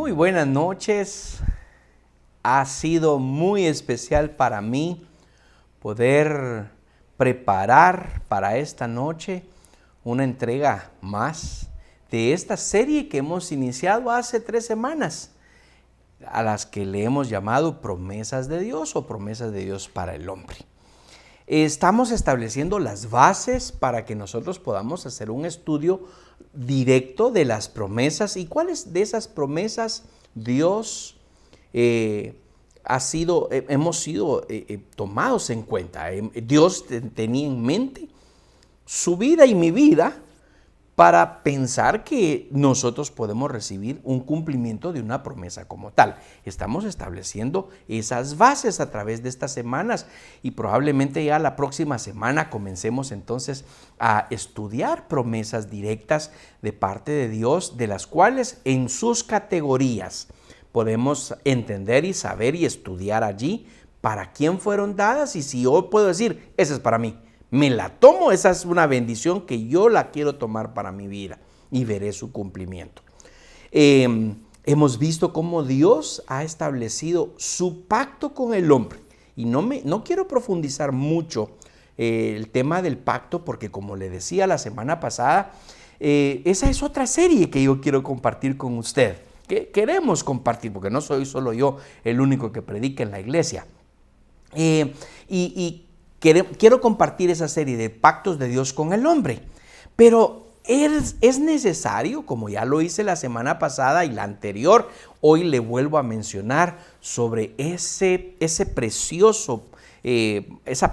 Muy buenas noches. Ha sido muy especial para mí poder preparar para esta noche una entrega más de esta serie que hemos iniciado hace 3 semanas, a las que le hemos llamado Promesas de Dios o Promesas de Dios para el hombre. Estamos estableciendo las bases para que nosotros podamos hacer un estudio directo de las promesas y cuáles de esas promesas Dios hemos sido tomados en cuenta. Dios tenía en mente su vida y mi vida para pensar que nosotros podemos recibir un cumplimiento de una promesa como tal. Estamos estableciendo esas bases a través de estas semanas y probablemente ya la próxima semana comencemos entonces a estudiar promesas directas de parte de Dios, de las cuales en sus categorías podemos entender y saber y estudiar allí para quién fueron dadas y si yo puedo decir, esa es para mí. Me la tomo, esa es una bendición que yo la quiero tomar para mi vida y veré su cumplimiento. Hemos visto cómo Dios ha establecido su pacto con el hombre y no quiero profundizar mucho el tema del pacto porque, como le decía la semana pasada, esa es otra serie que yo quiero compartir con usted, que queremos compartir porque no soy solo yo el único que predica en la iglesia. Quiero compartir esa serie de pactos de Dios con el hombre, pero es necesario, como ya lo hice la semana pasada y la anterior, hoy le vuelvo a mencionar sobre esa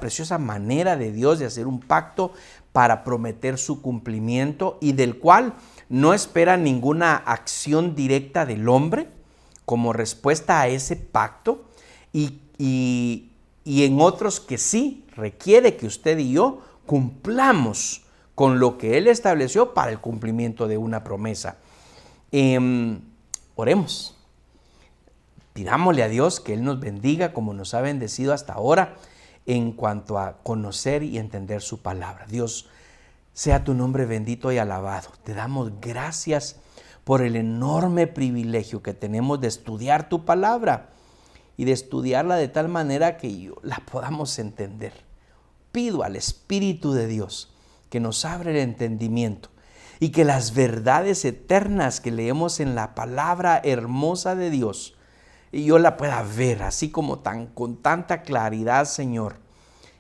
preciosa manera de Dios de hacer un pacto para prometer su cumplimiento y del cual no espera ninguna acción directa del hombre como respuesta a ese pacto y en otros que sí requiere que usted y yo cumplamos con lo que Él estableció para el cumplimiento de una promesa. Oremos. Pidámosle a Dios que Él nos bendiga como nos ha bendecido hasta ahora en cuanto a conocer y entender su palabra. Dios, sea tu nombre bendito y alabado. Te damos gracias por el enorme privilegio que tenemos de estudiar tu palabra y de estudiarla de tal manera que la podamos entender. Pido al Espíritu de Dios que nos abra el entendimiento y que las verdades eternas que leemos en la palabra hermosa de Dios, y yo la pueda ver así como con tanta claridad, Señor,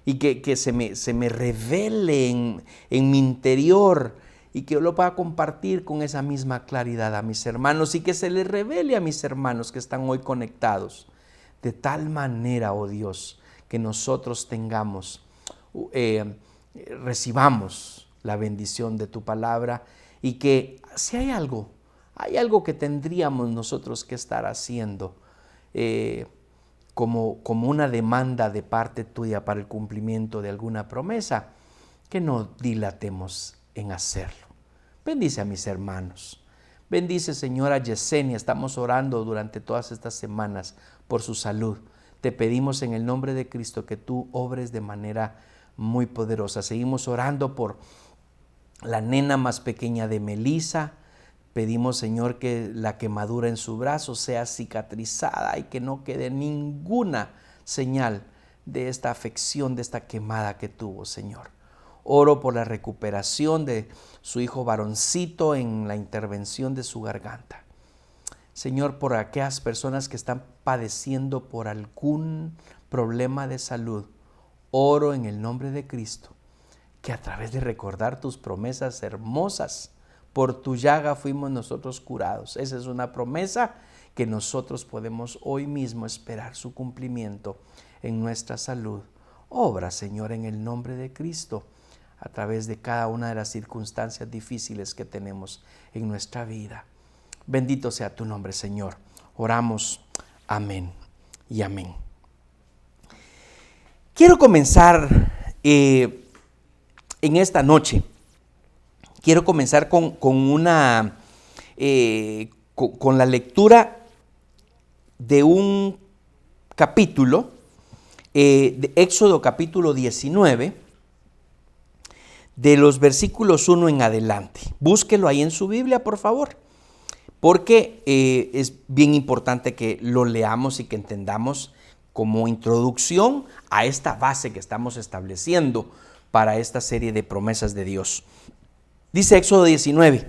y que se me revele en mi interior y que yo lo pueda compartir con esa misma claridad a mis hermanos y que se les revele a mis hermanos que están hoy conectados. De tal manera, oh Dios, que nosotros recibamos la bendición de tu palabra y que si hay algo que tendríamos nosotros que estar haciendo como una demanda de parte tuya para el cumplimiento de alguna promesa, que no dilatemos en hacerlo. Bendice a mis hermanos. Bendice, Señora Yesenia, estamos orando durante todas estas semanas por su salud. Te pedimos en el nombre de Cristo que tú obres de manera muy poderosa. Seguimos orando por la nena más pequeña de Melissa. Pedimos, Señor, que la quemadura en su brazo sea cicatrizada y que no quede ninguna señal de esta afección, de esta quemada que tuvo, Señor. Oro por la recuperación de su hijo varoncito en la intervención de su garganta. Señor, por aquellas personas que están padeciendo por algún problema de salud, oro en el nombre de Cristo, que a través de recordar tus promesas hermosas, por tu llaga fuimos nosotros curados. Esa es una promesa que nosotros podemos hoy mismo esperar su cumplimiento en nuestra salud. Obra, Señor, en el nombre de Cristo, a través de cada una de las circunstancias difíciles que tenemos en nuestra vida. Bendito sea tu nombre, Señor. Oramos. Amén y amén. Quiero comenzar en esta noche. Quiero comenzar con la lectura de un capítulo, de Éxodo capítulo 19, de los versículos 1 en adelante. Búsquelo ahí en su Biblia, por favor. porque es bien importante que lo leamos y que entendamos como introducción a esta base que estamos estableciendo para esta serie de promesas de Dios. Dice Éxodo 19: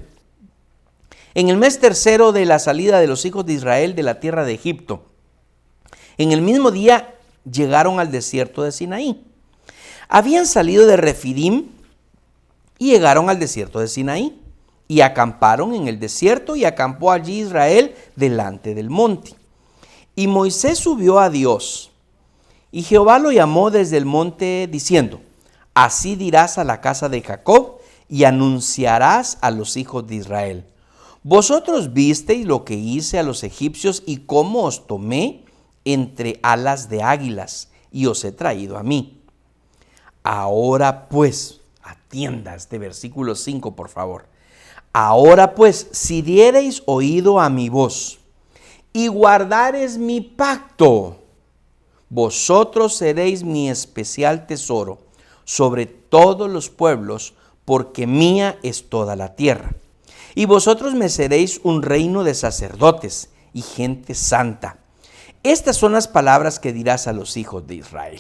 en el mes tercero de la salida de los hijos de Israel de la tierra de Egipto, en el mismo día llegaron al desierto de Sinaí. Habían salido de Refidim y llegaron al desierto de Sinaí y acamparon en el desierto, y acampó allí Israel delante del monte. Y Moisés subió a Dios, y Jehová lo llamó desde el monte diciendo: así dirás a la casa de Jacob y anunciarás a los hijos de Israel: vosotros visteis lo que hice a los egipcios y cómo os tomé entre alas de águilas y os he traído a mí. Ahora pues, atienda este versículo 5, por favor. Ahora pues, si diereis oído a mi voz y guardareis mi pacto, vosotros seréis mi especial tesoro sobre todos los pueblos, porque mía es toda la tierra. Y vosotros me seréis un reino de sacerdotes y gente santa. Estas son las palabras que dirás a los hijos de Israel.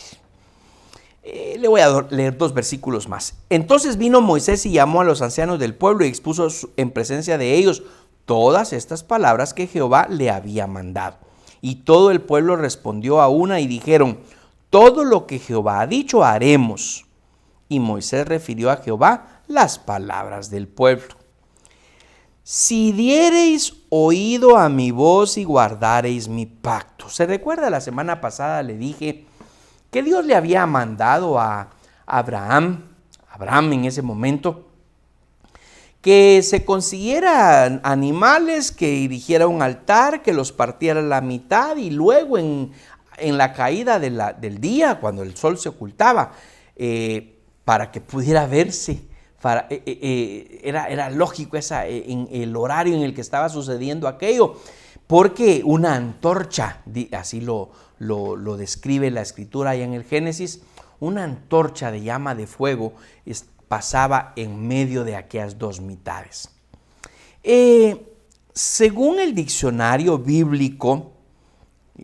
Le voy a leer 2 versículos más. Entonces vino Moisés y llamó a los ancianos del pueblo y expuso en presencia de ellos todas estas palabras que Jehová le había mandado. Y todo el pueblo respondió a una y dijeron: todo lo que Jehová ha dicho haremos. Y Moisés refirió a Jehová las palabras del pueblo. Si diereis oído a mi voz y guardareis mi pacto. ¿Se recuerda? La semana pasada le dije que Dios le había mandado a Abraham en ese momento, que se consiguiera animales, que erigiera un altar, que los partiera a la mitad y luego en la caída del día, cuando el sol se ocultaba, para que pudiera verse. Era lógico en el horario en el que estaba sucediendo aquello, porque una antorcha, así lo describe la escritura allá en el Génesis, una antorcha de llama de fuego pasaba en medio de aquellas 2 mitades. Según el diccionario bíblico,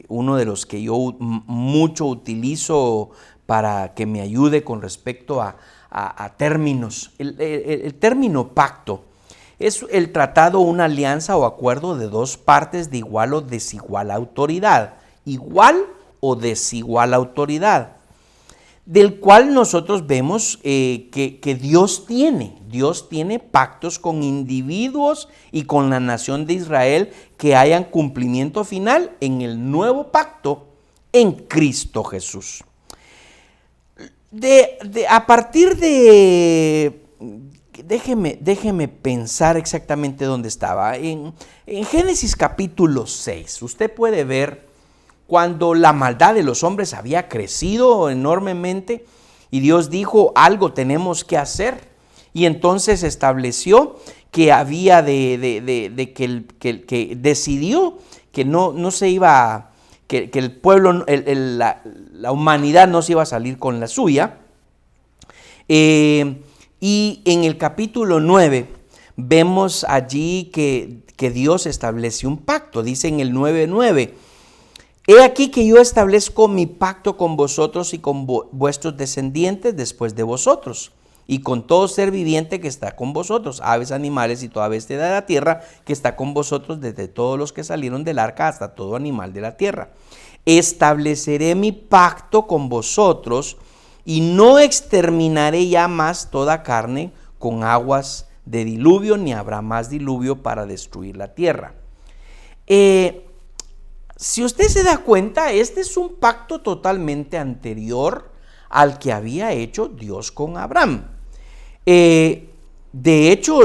uno de los que yo mucho utilizo para que me ayude con respecto a términos, el término pacto es el tratado, una alianza o acuerdo de 2 partes de igual o desigual autoridad, del cual nosotros vemos que Dios tiene pactos con individuos y con la nación de Israel que hayan cumplimiento final en el nuevo pacto en Cristo Jesús. A partir de... Déjeme pensar exactamente dónde estaba. En Génesis capítulo 6, usted puede ver cuando la maldad de los hombres había crecido enormemente y Dios dijo: algo tenemos que hacer. Y entonces estableció que había que decidió que no se iba, que el pueblo, la humanidad no se iba a salir con la suya. Y en el capítulo 9 vemos allí que Dios estableció un pacto. Dice en el 9:9: he aquí que yo establezco mi pacto con vosotros y con vuestros descendientes después de vosotros, y con todo ser viviente que está con vosotros, aves, animales y toda bestia de la tierra que está con vosotros, desde todos los que salieron del arca hasta todo animal de la tierra. Estableceré mi pacto con vosotros y no exterminaré ya más toda carne con aguas de diluvio, ni habrá más diluvio para destruir la tierra. Si usted se da cuenta, este es un pacto totalmente anterior al que había hecho Dios con Abraham. De hecho,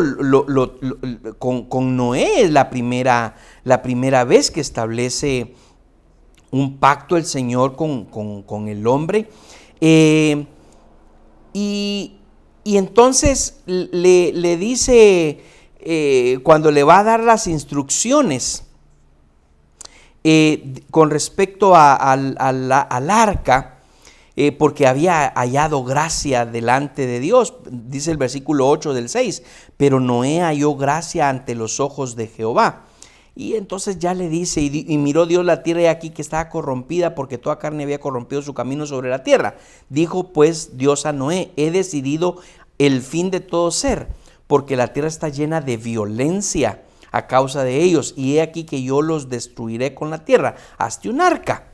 con Noé es la primera vez que establece un pacto el Señor con el hombre. Y entonces le dice, cuando le va a dar las instrucciones con respecto al arca, porque había hallado gracia delante de Dios, dice el versículo 8 del 6, pero Noé halló gracia ante los ojos de Jehová. Y entonces ya le dice, y miró Dios la tierra y aquí que estaba corrompida porque toda carne había corrompido su camino sobre la tierra. Dijo pues Dios a Noé, he decidido el fin de todo ser, porque la tierra está llena de violencia a causa de ellos, y he aquí que yo los destruiré con la tierra. Hazte un arca.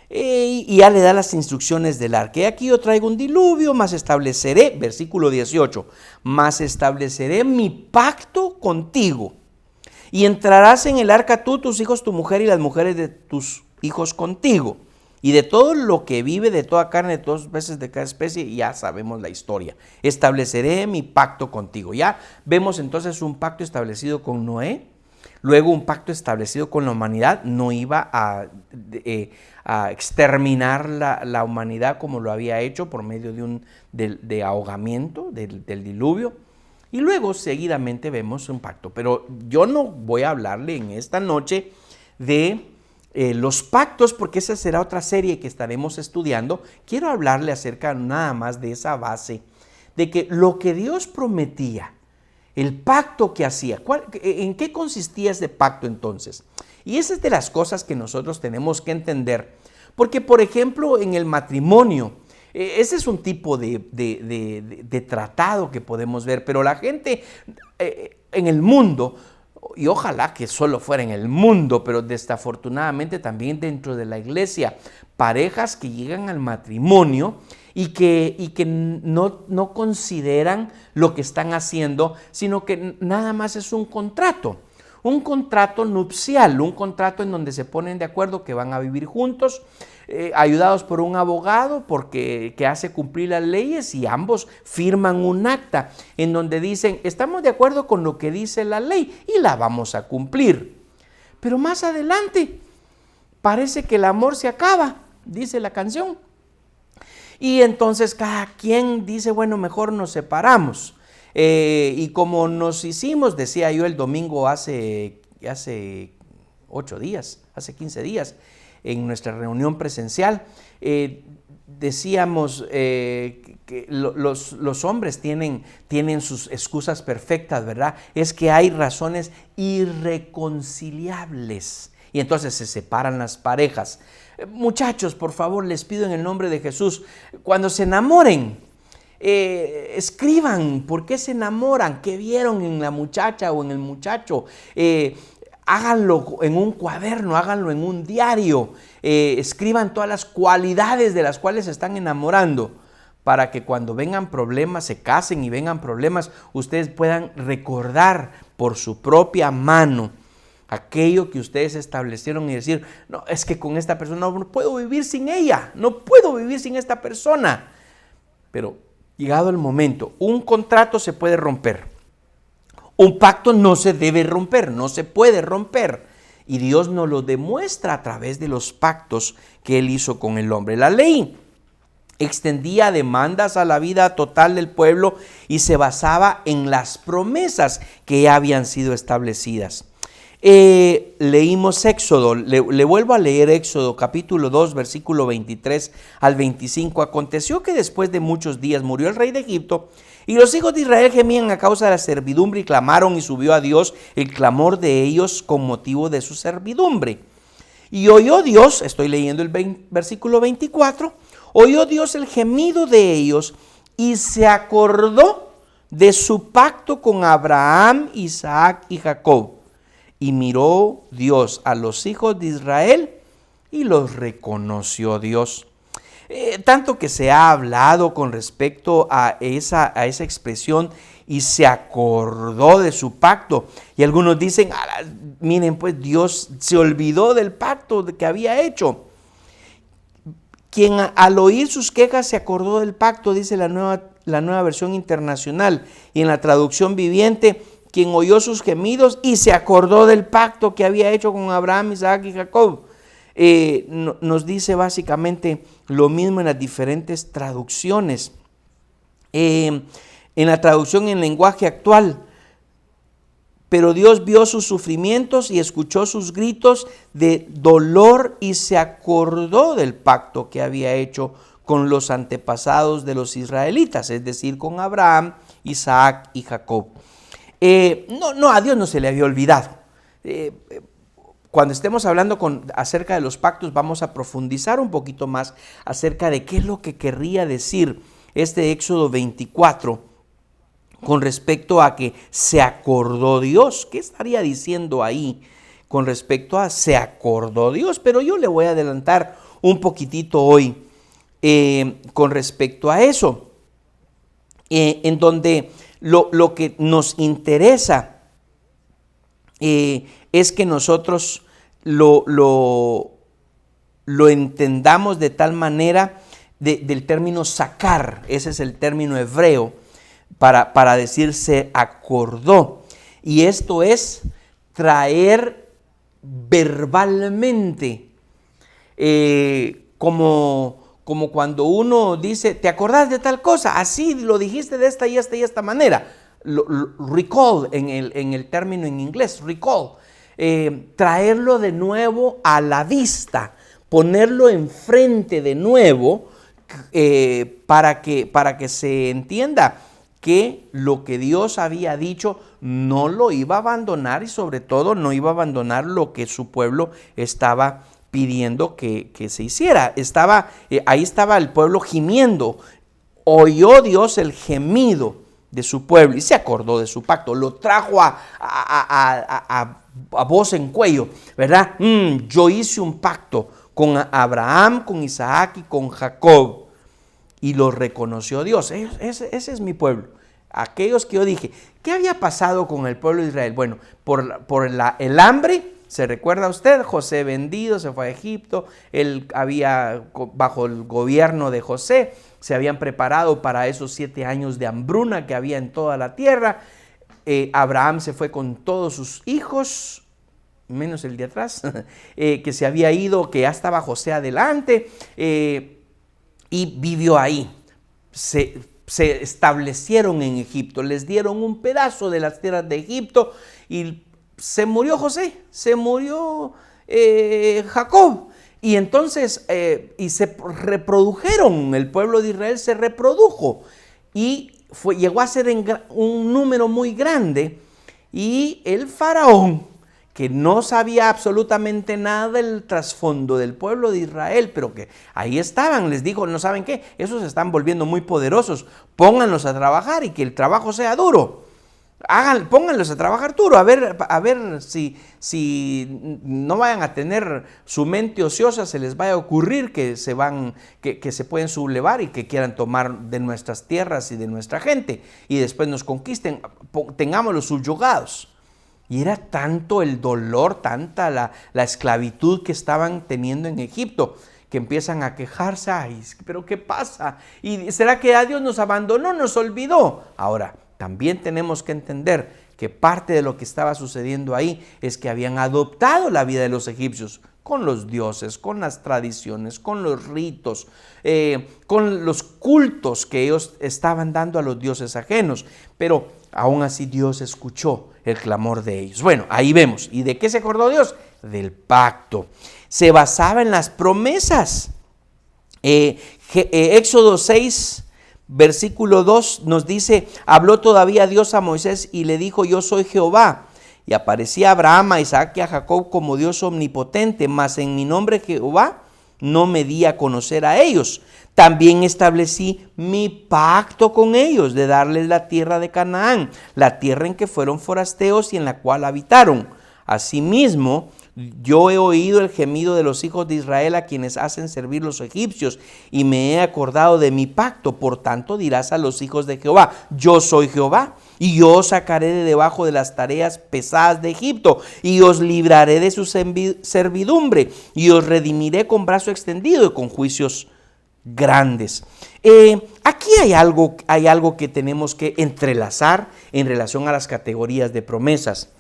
Y ya le da las instrucciones del arca. Y aquí yo traigo un diluvio, mas estableceré, versículo 18, mas estableceré mi pacto contigo. Y entrarás en el arca tú, tus hijos, tu mujer y las mujeres de tus hijos contigo. Y de todo lo que vive, de toda carne, de todos los peces de cada especie, ya sabemos la historia. Estableceré mi pacto contigo. Ya vemos entonces un pacto establecido con Noé. Luego un pacto establecido con la humanidad. No iba a exterminar la humanidad como lo había hecho por medio de ahogamiento, del diluvio. Y luego seguidamente vemos un pacto. Pero yo no voy a hablarle en esta noche de los pactos, porque esa será otra serie que estaremos estudiando. Quiero hablarle acerca nada más de esa base, de que lo que Dios prometía, el pacto que hacía, ¿en qué consistía ese pacto entonces? Y esa es de las cosas que nosotros tenemos que entender. Porque, por ejemplo, en el matrimonio, ese es un tipo de tratado que podemos ver, pero la gente en el mundo, y ojalá que solo fuera en el mundo, pero desafortunadamente también dentro de la iglesia, parejas que llegan al matrimonio y que no consideran lo que están haciendo, sino que nada más es un contrato nupcial, un contrato en donde se ponen de acuerdo que van a vivir juntos, ayudados por un abogado que hace cumplir las leyes, y ambos firman un acta en donde dicen, estamos de acuerdo con lo que dice la ley y la vamos a cumplir. Pero más adelante parece que el amor se acaba, dice la canción. Y entonces cada quien dice, bueno, mejor nos separamos. Y como nos hicimos, decía yo el domingo hace 8 días, hace 15 días, en nuestra reunión presencial, decíamos que los hombres tienen sus excusas perfectas, ¿verdad? Es que hay razones irreconciliables y entonces se separan las parejas. Muchachos, por favor, les pido en el nombre de Jesús, cuando se enamoren, escriban por qué se enamoran, qué vieron en la muchacha o en el muchacho. Háganlo en un cuaderno, háganlo en un diario, escriban todas las cualidades de las cuales se están enamorando, para que cuando vengan problemas, se casen y vengan problemas, ustedes puedan recordar por su propia mano aquello que ustedes establecieron y decir, no, es que con esta persona no puedo vivir sin ella, no puedo vivir sin esta persona. Pero llegado el momento, un contrato se puede romper, un pacto no se debe romper, no se puede romper. Y Dios nos lo demuestra a través de los pactos que Él hizo con el hombre. La ley extendía demandas a la vida total del pueblo y se basaba en las promesas que ya habían sido establecidas. Leímos Éxodo, le vuelvo a leer Éxodo capítulo 2 versículo 23 al 25. Aconteció que después de muchos días murió el rey de Egipto y los hijos de Israel gemían a causa de la servidumbre y clamaron, y subió a Dios el clamor de ellos con motivo de su servidumbre. Y oyó Dios, estoy leyendo el versículo 24, oyó Dios el gemido de ellos y se acordó de su pacto con Abraham, Isaac y Jacob. Y miró Dios a los hijos de Israel y los reconoció Dios. Tanto que se ha hablado con respecto a esa expresión, y se acordó de su pacto. Y algunos dicen, miren, pues Dios se olvidó del pacto que había hecho. Quien al oír sus quejas se acordó del pacto, dice la nueva versión internacional. Y en la traducción viviente, quien oyó sus gemidos y se acordó del pacto que había hecho con Abraham, Isaac y Jacob. Nos dice básicamente lo mismo en las diferentes traducciones. En la traducción en lenguaje actual, pero Dios vio sus sufrimientos y escuchó sus gritos de dolor y se acordó del pacto que había hecho con los antepasados de los israelitas, es decir, con Abraham, Isaac y Jacob. A Dios no se le había olvidado. cuando estemos hablando acerca de los pactos, vamos a profundizar un poquito más acerca de qué es lo que querría decir este Éxodo 24 con respecto a que se acordó Dios. ¿Qué estaría diciendo ahí con respecto a se acordó Dios? Pero yo le voy a adelantar un poquitito hoy con respecto a eso, en donde lo que nos interesa es que nosotros lo entendamos de tal manera del término sacar. Ese es el término hebreo para decir se acordó. Y esto es traer verbalmente, como cuando uno dice, ¿te acordás de tal cosa? Así lo dijiste de esta y esta manera. Recall en el término en inglés, recall. Traerlo de nuevo a la vista, ponerlo enfrente de nuevo, para que se entienda que lo que Dios había dicho no lo iba a abandonar, y sobre todo no iba a abandonar lo que su pueblo estaba pidiendo que se hiciera. Ahí estaba el pueblo gimiendo. Oyó Dios el gemido de su pueblo y se acordó de su pacto. Lo trajo a voz en cuello, ¿verdad? Yo hice un pacto con Abraham, con Isaac y con Jacob, y lo reconoció Dios. Ese es mi pueblo. Aquellos que yo dije, ¿qué había pasado con el pueblo de Israel? Bueno, por el hambre, ¿se recuerda usted? José vendido, se fue a Egipto. Él había, bajo el gobierno de José, se habían preparado para esos 7 años de hambruna que había en toda la tierra. Abraham se fue con todos sus hijos, menos el de atrás, que se había ido, que ya estaba José adelante, y vivió ahí. Se establecieron en Egipto, les dieron un pedazo de las tierras de Egipto, y se murió José, se murió Jacob, y entonces y se reprodujeron, el pueblo de Israel se reprodujo, y llegó a ser un número muy grande, y el faraón, que no sabía absolutamente nada del trasfondo del pueblo de Israel, pero que ahí estaban, les dijo, ¿no saben qué? Esos se están volviendo muy poderosos, pónganlos a trabajar y que el trabajo sea duro. Pónganlos a trabajar duro, a ver si no vayan a tener su mente ociosa, se les vaya a ocurrir que se pueden sublevar y que quieran tomar de nuestras tierras y de nuestra gente, y después nos conquisten, tengámoslos subyugados. Y era tanto el dolor, tanta la esclavitud que estaban teniendo en Egipto, que empiezan a quejarse. Ay, pero ¿qué pasa? ¿Y será que Dios nos abandonó, nos olvidó? Ahora, también tenemos que entender que parte de lo que estaba sucediendo ahí es que habían adoptado la vida de los egipcios, con los dioses, con las tradiciones, con los ritos, con los cultos que ellos estaban dando a los dioses ajenos. Pero aún así Dios escuchó el clamor de ellos. Bueno, ahí vemos. ¿Y de qué se acordó Dios? Del pacto. Se basaba en las promesas. Éxodo 6, versículo 2 nos dice, habló todavía Dios a Moisés y le dijo, yo soy Jehová. Y aparecía a Abraham, a Isaac y a Jacob como Dios omnipotente, mas en mi nombre Jehová no me di a conocer a ellos. También establecí mi pacto con ellos de darles la tierra de Canaán, la tierra en que fueron forasteos y en la cual habitaron. Asimismo, yo he oído el gemido de los hijos de Israel a quienes hacen servir los egipcios y me he acordado de mi pacto. Por tanto dirás a los hijos de Jehová, yo soy Jehová y yo os sacaré de debajo de las tareas pesadas de Egipto y os libraré de su servidumbre y os redimiré con brazo extendido y con juicios grandes. Aquí hay algo que tenemos que entrelazar en relación a las categorías de promesas.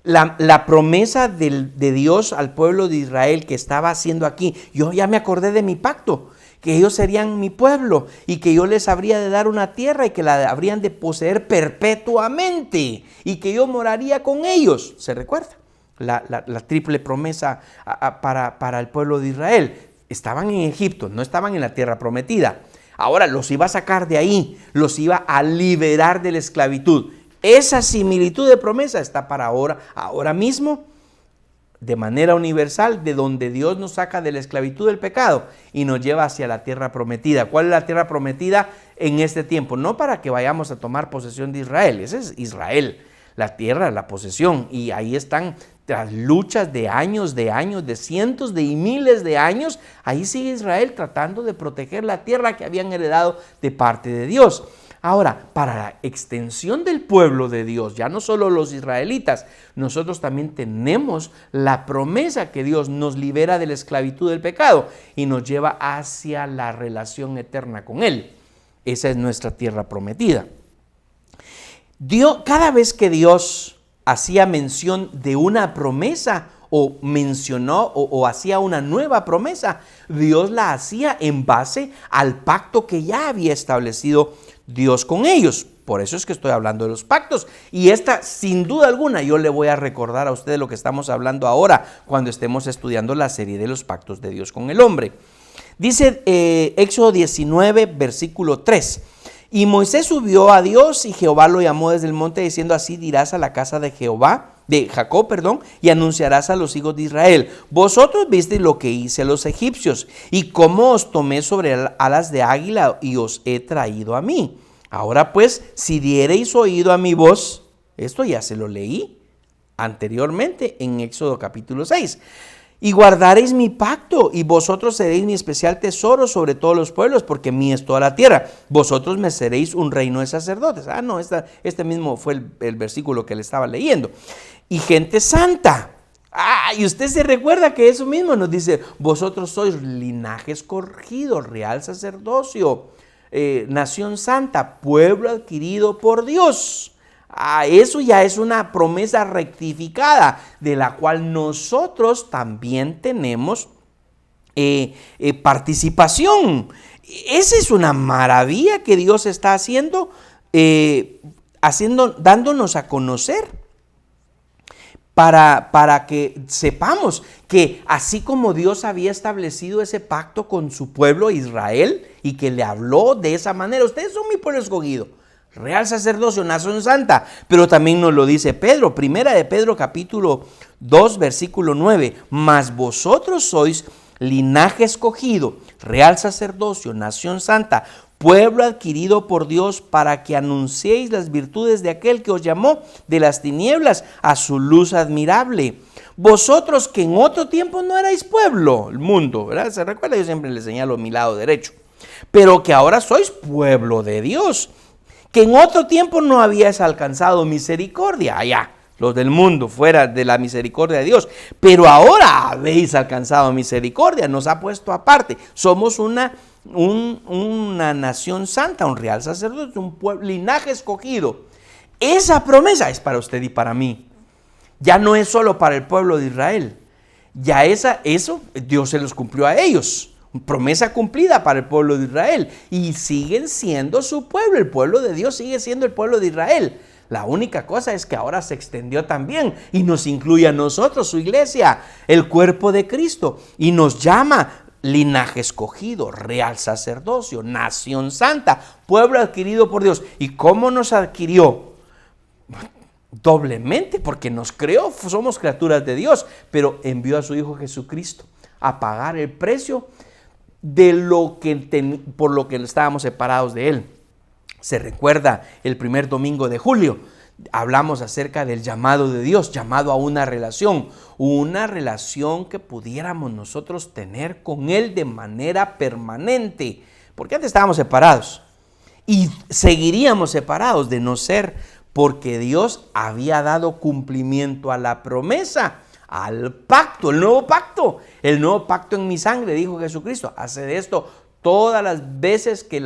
La promesa de Dios al pueblo de Israel que estaba haciendo aquí, yo ya me acordé de mi pacto, que ellos serían mi pueblo y que yo les habría de dar una tierra y que la habrían de poseer perpetuamente y que yo moraría con ellos. ¿Se recuerda? La triple promesa para el pueblo de Israel. Estaban en Egipto, no estaban en la tierra prometida. Ahora los iba a sacar de ahí, los iba a liberar de la esclavitud. Esa similitud de promesa está para ahora mismo de manera universal, de donde Dios nos saca de la esclavitud del pecado y nos lleva hacia la tierra prometida. ¿Cuál es la tierra prometida en este tiempo? No para que vayamos a tomar posesión de Israel, ese es Israel, la tierra, la posesión, y ahí están las luchas de años, de cientos de y miles de años. Ahí sigue Israel tratando de proteger la tierra que habían heredado de parte de Dios. Ahora, para la extensión del pueblo de Dios, ya no solo los israelitas, nosotros también tenemos la promesa que Dios nos libera de la esclavitud del pecado y nos lleva hacia la relación eterna con Él. Esa es nuestra tierra prometida. Cada vez que Dios hacía mención de una promesa o mencionó o hacía una nueva promesa, Dios la hacía en base al pacto que ya había establecido Dios con ellos. Por eso es que estoy hablando de los pactos. Y esta, sin duda alguna, yo le voy a recordar a ustedes lo que estamos hablando ahora cuando estemos estudiando la serie de los pactos de Dios con el hombre. Dice Éxodo 19, versículo 3. Y Moisés subió a Dios y Jehová lo llamó desde el monte diciendo: así dirás a la casa de Jacob, y anunciarás a los hijos de Israel: vosotros visteis lo que hice a los egipcios y cómo os tomé sobre alas de águila y os he traído a mí. Ahora pues, si diereis oído a mi voz, esto ya se lo leí anteriormente en Éxodo capítulo 6. Y guardaréis mi pacto, y vosotros seréis mi especial tesoro sobre todos los pueblos, porque mía es toda la tierra. Vosotros me seréis un reino de sacerdotes. Este mismo fue el versículo que le estaba leyendo. Y gente santa. Y usted se recuerda que eso mismo nos dice: vosotros sois linaje escogido, real sacerdocio, nación santa, pueblo adquirido por Dios. Eso ya es una promesa rectificada de la cual nosotros también tenemos participación. Esa es una maravilla que Dios está haciendo, dándonos a conocer para que sepamos que así como Dios había establecido ese pacto con su pueblo Israel y que le habló de esa manera: ustedes son mi pueblo escogido, real sacerdocio, nación santa. Pero también nos lo dice Pedro, primera de Pedro capítulo 2 versículo 9: mas vosotros sois linaje escogido, real sacerdocio, nación santa, pueblo adquirido por Dios, para que anunciéis las virtudes de aquel que os llamó de las tinieblas a su luz admirable. Vosotros que en otro tiempo no erais pueblo, el mundo, ¿verdad? ¿Se recuerda? Yo siempre le señalo mi lado derecho. Pero que ahora sois pueblo de Dios, que en otro tiempo no habíais alcanzado misericordia, allá, los del mundo, fuera de la misericordia de Dios, pero ahora habéis alcanzado misericordia, nos ha puesto aparte. Somos una nación santa, un real sacerdote, un pueblo, linaje escogido. Esa promesa es para usted y para mí. Ya no es solo para el pueblo de Israel. Ya eso Dios se los cumplió a ellos. Promesa cumplida para el pueblo de Israel. Y siguen siendo su pueblo. El pueblo de Dios sigue siendo el pueblo de Israel. La única cosa es que ahora se extendió también y nos incluye a nosotros, su iglesia, el cuerpo de Cristo. Y nos llama linaje escogido, real sacerdocio, nación santa, pueblo adquirido por Dios. ¿Y cómo nos adquirió? Doblemente, porque nos creó, somos criaturas de Dios, pero envió a su Hijo Jesucristo a pagar el precio de por lo que estábamos separados de Él. Se recuerda el primer domingo de julio, hablamos acerca del llamado de Dios, llamado a una relación que pudiéramos nosotros tener con Él de manera permanente, porque antes estábamos separados y seguiríamos separados de no ser porque Dios había dado cumplimiento a la promesa, al pacto, el nuevo pacto en mi sangre, dijo Jesucristo. Hace de esto todas las veces que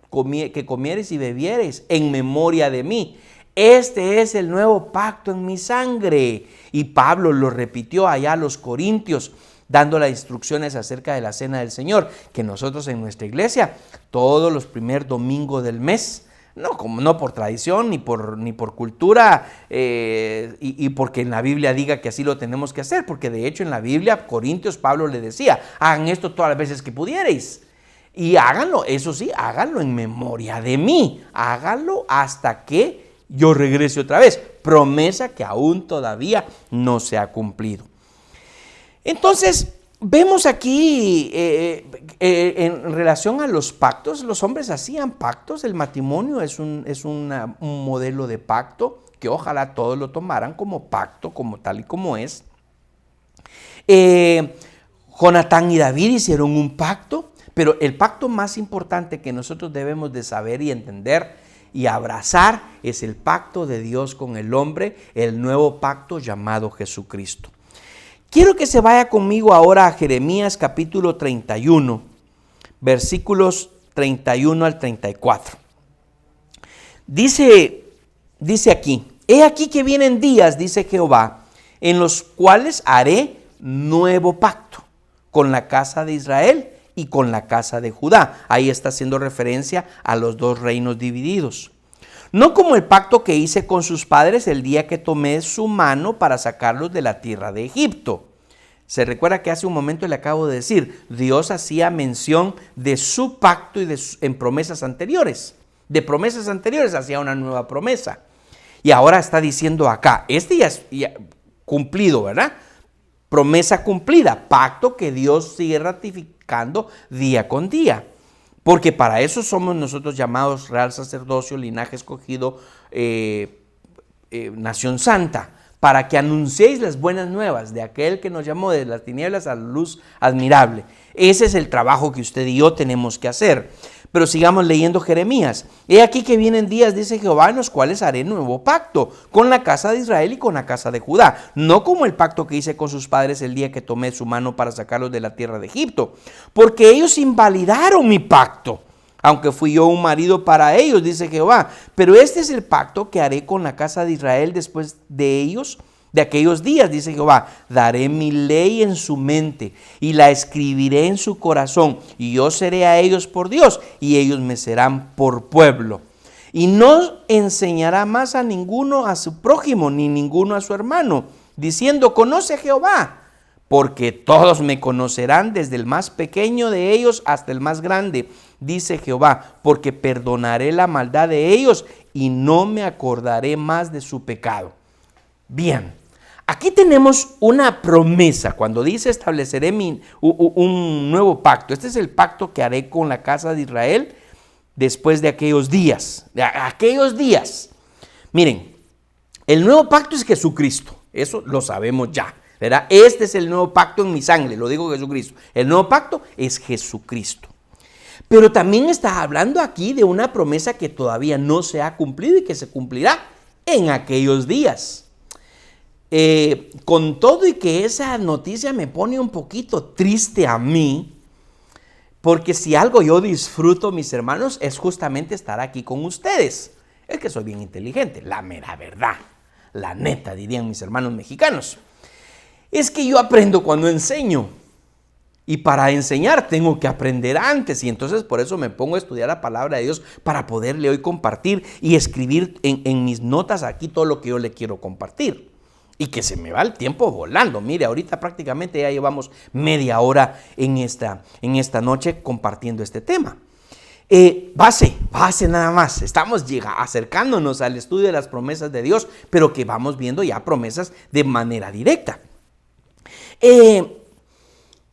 comiereis y bebiereis en memoria de mí. Este es el nuevo pacto en mi sangre. Y Pablo lo repitió allá a los Corintios, dando las instrucciones acerca de la cena del Señor, que nosotros en nuestra iglesia, todos los primeros domingos del mes, no por tradición ni por cultura y porque en la Biblia diga que así lo tenemos que hacer, porque de hecho en la Biblia, Corintios, Pablo le decía: hagan esto todas las veces que pudierais. Y háganlo, eso sí, háganlo en memoria de mí. Háganlo hasta que yo regrese otra vez. Promesa que aún todavía no se ha cumplido. Entonces, vemos aquí en relación a los pactos, los hombres hacían pactos, el matrimonio es un modelo de pacto que ojalá todos lo tomaran como pacto, como tal y como es. Jonatán y David hicieron un pacto, pero el pacto más importante que nosotros debemos de saber y entender y abrazar es el pacto de Dios con el hombre, el nuevo pacto llamado Jesucristo. Quiero que se vaya conmigo ahora a Jeremías capítulo 31, versículos 31 al 34. Dice aquí, he aquí que vienen días, dice Jehová, en los cuales haré nuevo pacto con la casa de Israel y con la casa de Judá. Ahí está haciendo referencia a los dos reinos divididos. No como el pacto que hice con sus padres el día que tomé su mano para sacarlos de la tierra de Egipto. Se recuerda que hace un momento le acabo de decir, Dios hacía mención de su pacto y en promesas anteriores. De promesas anteriores hacía una nueva promesa. Y ahora está diciendo acá, este ya cumplido, ¿verdad? Promesa cumplida, pacto que Dios sigue ratificando día con día. Porque para eso somos nosotros llamados real sacerdocio, linaje escogido, nación santa, para que anunciéis las buenas nuevas de aquel que nos llamó de las tinieblas a la luz admirable. Ese es el trabajo que usted y yo tenemos que hacer. Pero sigamos leyendo Jeremías. He aquí que vienen días, dice Jehová, en los cuales haré nuevo pacto con la casa de Israel y con la casa de Judá. No como el pacto que hice con sus padres el día que tomé su mano para sacarlos de la tierra de Egipto. Porque ellos invalidaron mi pacto, aunque fui yo un marido para ellos, dice Jehová. Pero este es el pacto que haré con la casa de Israel después de ellos, de aquellos días, dice Jehová. Daré mi ley en su mente y la escribiré en su corazón, y yo seré a ellos por Dios y ellos me serán por pueblo. Y no enseñará más a ninguno a su prójimo ni ninguno a su hermano, diciendo, conoce a Jehová, porque todos me conocerán desde el más pequeño de ellos hasta el más grande, dice Jehová, porque perdonaré la maldad de ellos y no me acordaré más de su pecado. Bien. Aquí tenemos una promesa, cuando dice estableceré un nuevo pacto. Este es el pacto que haré con la casa de Israel después de aquellos días. Miren, el nuevo pacto es Jesucristo, eso lo sabemos ya, ¿verdad? Este es el nuevo pacto en mi sangre, lo digo Jesucristo. El nuevo pacto es Jesucristo. Pero también está hablando aquí de una promesa que todavía no se ha cumplido y que se cumplirá en aquellos días. Con todo y que esa noticia me pone un poquito triste a mí, porque si algo yo disfruto, mis hermanos, es justamente estar aquí con ustedes. Es que soy bien inteligente, la mera verdad, la neta, dirían mis hermanos mexicanos. Es que yo aprendo cuando enseño, y para enseñar tengo que aprender antes, y entonces por eso me pongo a estudiar la palabra de Dios para poderle hoy compartir y escribir en mis notas aquí todo lo que yo le quiero compartir. Y que se me va el tiempo volando. Mire, ahorita prácticamente ya llevamos media hora en esta noche compartiendo este tema. Base nada más. Estamos acercándonos al estudio de las promesas de Dios, pero que vamos viendo ya promesas de manera directa.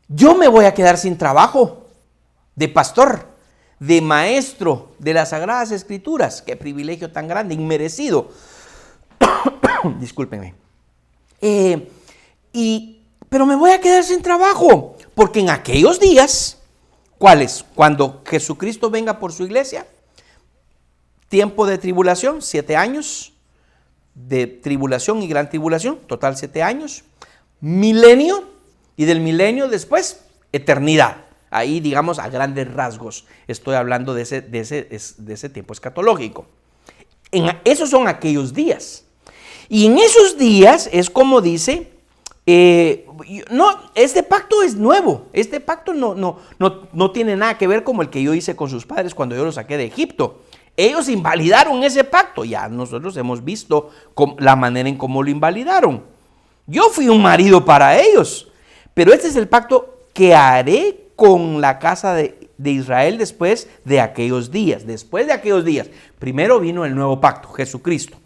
Yo me voy a quedar sin trabajo de pastor, de maestro de las Sagradas Escrituras. Qué privilegio tan grande, inmerecido. Discúlpenme. Pero me voy a quedar sin trabajo, porque en aquellos días, ¿cuáles? Cuando Jesucristo venga por su iglesia, tiempo de tribulación, 7 años de tribulación y gran tribulación, total 7 años, milenio, y del milenio después, eternidad. Ahí, digamos, a grandes rasgos, estoy hablando de ese tiempo escatológico. Esos son aquellos días. Y en esos días es como dice, este pacto es nuevo, este pacto no tiene nada que ver como el que yo hice con sus padres cuando yo los saqué de Egipto. Ellos invalidaron ese pacto, ya nosotros hemos visto la manera en cómo lo invalidaron. Yo fui un marido para ellos, pero este es el pacto que haré con la casa de Israel después de aquellos días. Después de aquellos días, primero vino el nuevo pacto, Jesucristo.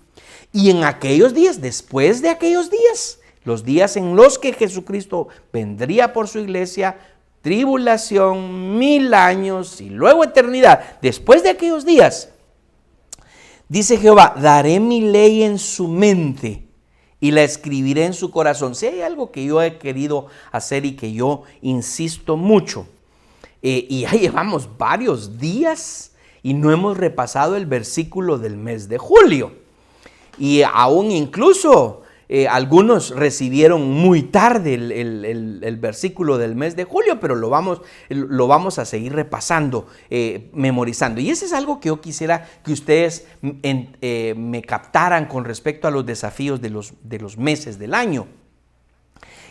Y en aquellos días, después de aquellos días, los días en los que Jesucristo vendría por su iglesia, tribulación, 1000 años y luego eternidad. Después de aquellos días, dice Jehová, daré mi ley en su mente y la escribiré en su corazón. Si hay algo que yo he querido hacer y que yo insisto mucho, y ya llevamos varios días y no hemos repasado el versículo del mes de julio. Y aún incluso algunos recibieron muy tarde el versículo del mes de julio, pero lo vamos a seguir repasando, memorizando. Y eso es algo que yo quisiera que ustedes me captaran con respecto a los desafíos de los meses del año.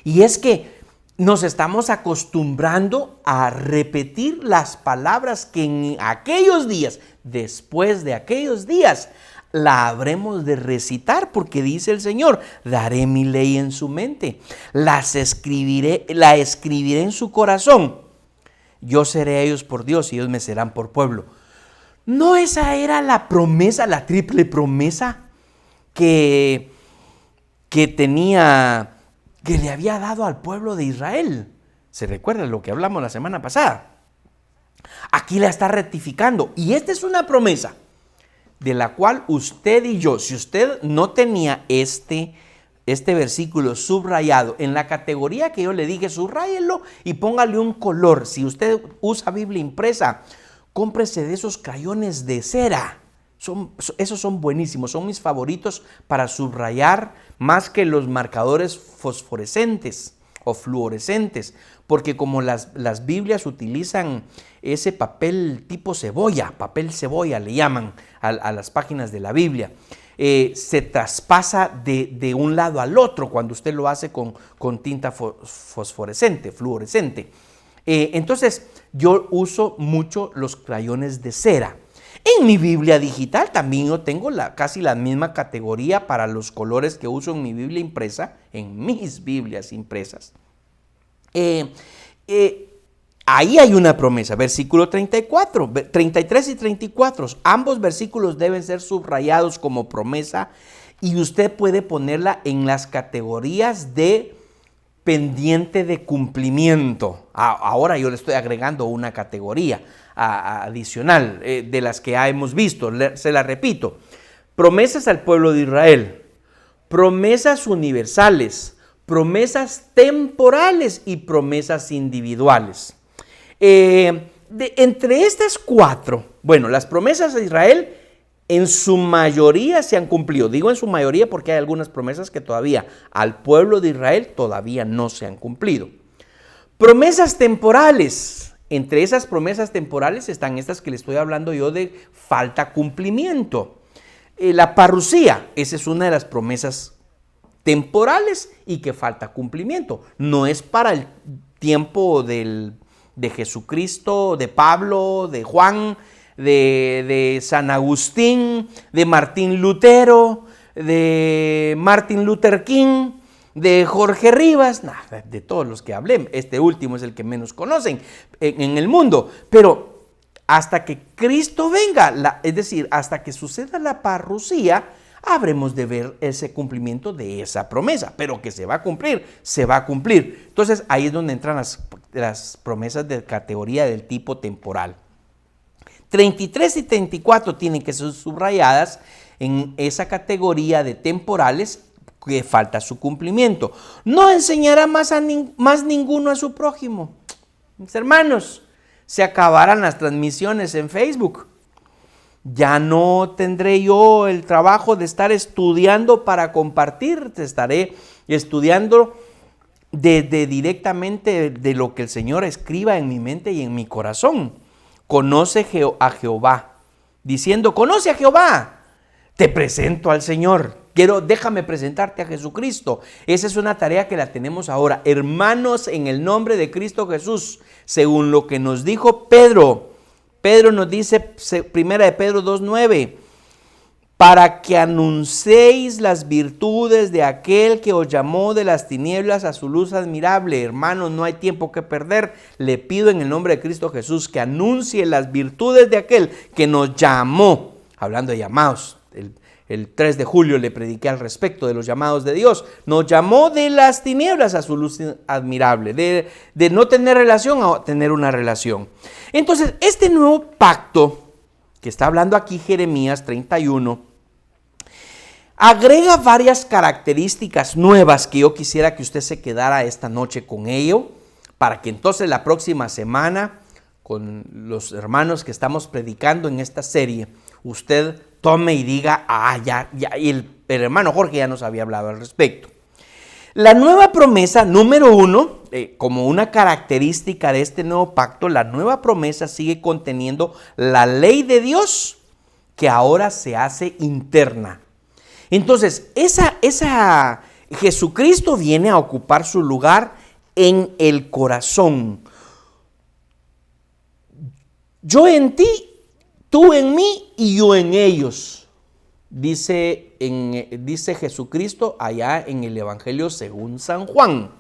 Y es que nos estamos acostumbrando a repetir las palabras que en aquellos días, después de aquellos días, la habremos de recitar, porque dice el Señor, daré mi ley en su mente, la escribiré en su corazón. Yo seré a ellos por Dios y ellos me serán por pueblo. ¿No esa era la promesa, la triple promesa que le había dado al pueblo de Israel? ¿Se recuerda lo que hablamos la semana pasada? Aquí la está rectificando. Y esta es una promesa de la cual usted y yo, si usted no tenía este versículo subrayado en la categoría que yo le dije, subráyelo y póngale un color. Si usted usa Biblia impresa, cómprese de esos crayones de cera. Esos son buenísimos, son mis favoritos para subrayar más que los marcadores fosforescentes o fluorescentes, porque como las Biblias utilizan ese papel tipo cebolla, papel cebolla le llaman a las páginas de la Biblia, se traspasa de un lado al otro cuando usted lo hace con tinta fosforescente, fluorescente. Entonces yo uso mucho los crayones de cera. En mi Biblia digital también yo tengo casi la misma categoría para los colores que uso en mi Biblia impresa, en mis Biblias impresas. Ahí hay una promesa, versículo 34, 33 y 34. Ambos versículos deben ser subrayados como promesa y usted puede ponerla en las categorías de pendiente de cumplimiento. Ahora yo le estoy agregando una categoría adicional de las que ya hemos visto. Se la repito: promesas al pueblo de Israel, promesas universales, promesas temporales y promesas individuales. Entre estas cuatro, bueno, las promesas de Israel en su mayoría se han cumplido. Digo en su mayoría porque hay algunas promesas que todavía al pueblo de Israel todavía no se han cumplido. Promesas temporales. Entre esas promesas temporales están estas que le estoy hablando yo de falta cumplimiento. La parusía, esa es una de las promesas temporales y que falta cumplimiento. No es para el tiempo de Jesucristo, de Pablo, de Juan, de San Agustín, de Martín Lutero, de Martin Luther King, de Jorge Rivas, de todos los que hablé. Este último es el que menos conocen en el mundo. Pero hasta que Cristo venga, es decir, hasta que suceda la parusía, habremos de ver ese cumplimiento de esa promesa. Pero que se va a cumplir, se va a cumplir. Entonces ahí es donde entran las promesas de categoría del tipo temporal. 33 y 34 tienen que ser subrayadas en esa categoría de temporales que falta su cumplimiento. No enseñará más ninguno a su prójimo. Mis hermanos, se acabarán las transmisiones en Facebook. Ya no tendré yo el trabajo de estar estudiando para compartir. Estaré estudiando directamente de lo que el Señor escriba en mi mente y en mi corazón. Conoce a Jehová, diciendo, conoce a Jehová, te presento al Señor. Déjame presentarte a Jesucristo. Esa es una tarea que la tenemos ahora. Hermanos, en el nombre de Cristo Jesús, según lo que nos dijo Pedro. Pedro nos dice, primera de Pedro 2:9, para que anunciéis las virtudes de aquel que os llamó de las tinieblas a su luz admirable. Hermanos, no hay tiempo que perder. Le pido en el nombre de Cristo Jesús que anuncie las virtudes de aquel que nos llamó. Hablando de llamados, El 3 de julio le prediqué al respecto de los llamados de Dios. Nos llamó de las tinieblas a su luz admirable, de no tener relación a tener una relación. Entonces, este nuevo pacto que está hablando aquí Jeremías 31, agrega varias características nuevas que yo quisiera que usted se quedara esta noche con ello, para que entonces la próxima semana, con los hermanos que estamos predicando en esta serie, usted tome y diga, y el hermano Jorge ya nos había hablado al respecto. La nueva promesa, número 1, como una característica de este nuevo pacto, la nueva promesa sigue conteniendo la ley de Dios que ahora se hace interna. Entonces, Jesucristo viene a ocupar su lugar en el corazón. Yo en ti, tú en mí y yo en ellos, dice Jesucristo allá en el Evangelio según San Juan.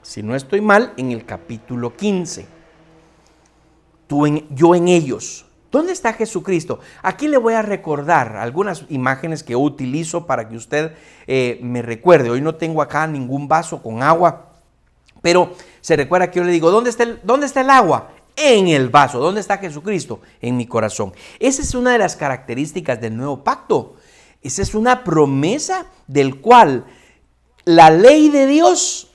Si no estoy mal, en el capítulo 15. Yo en ellos. ¿Dónde está Jesucristo? Aquí le voy a recordar algunas imágenes que yo utilizo para que usted me recuerde. Hoy no tengo acá ningún vaso con agua, pero se recuerda que yo le digo, ¿dónde está el agua? En el vaso. ¿Dónde está Jesucristo? En mi corazón. Esa es una de las características del nuevo pacto. Esa es una promesa del cual la ley de Dios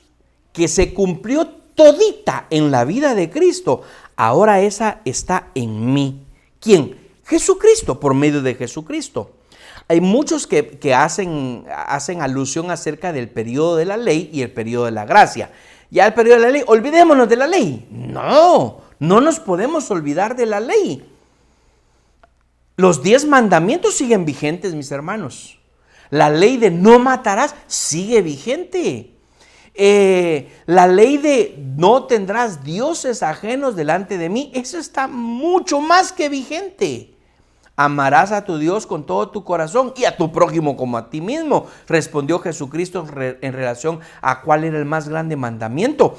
que se cumplió todita en la vida de Cristo, ahora esa está en mí. ¿Quién? Jesucristo, por medio de Jesucristo. Hay muchos que hacen alusión acerca del periodo de la ley y el periodo de la gracia. Ya el periodo de la ley, olvidémonos de la ley. No nos podemos olvidar de la ley. Los 10 mandamientos siguen vigentes, mis hermanos. La ley de no matarás sigue vigente. La ley de no tendrás dioses ajenos delante de mí, eso está mucho más que vigente. Amarás a tu Dios con todo tu corazón y a tu prójimo como a ti mismo, respondió Jesucristo en relación a cuál era el más grande mandamiento.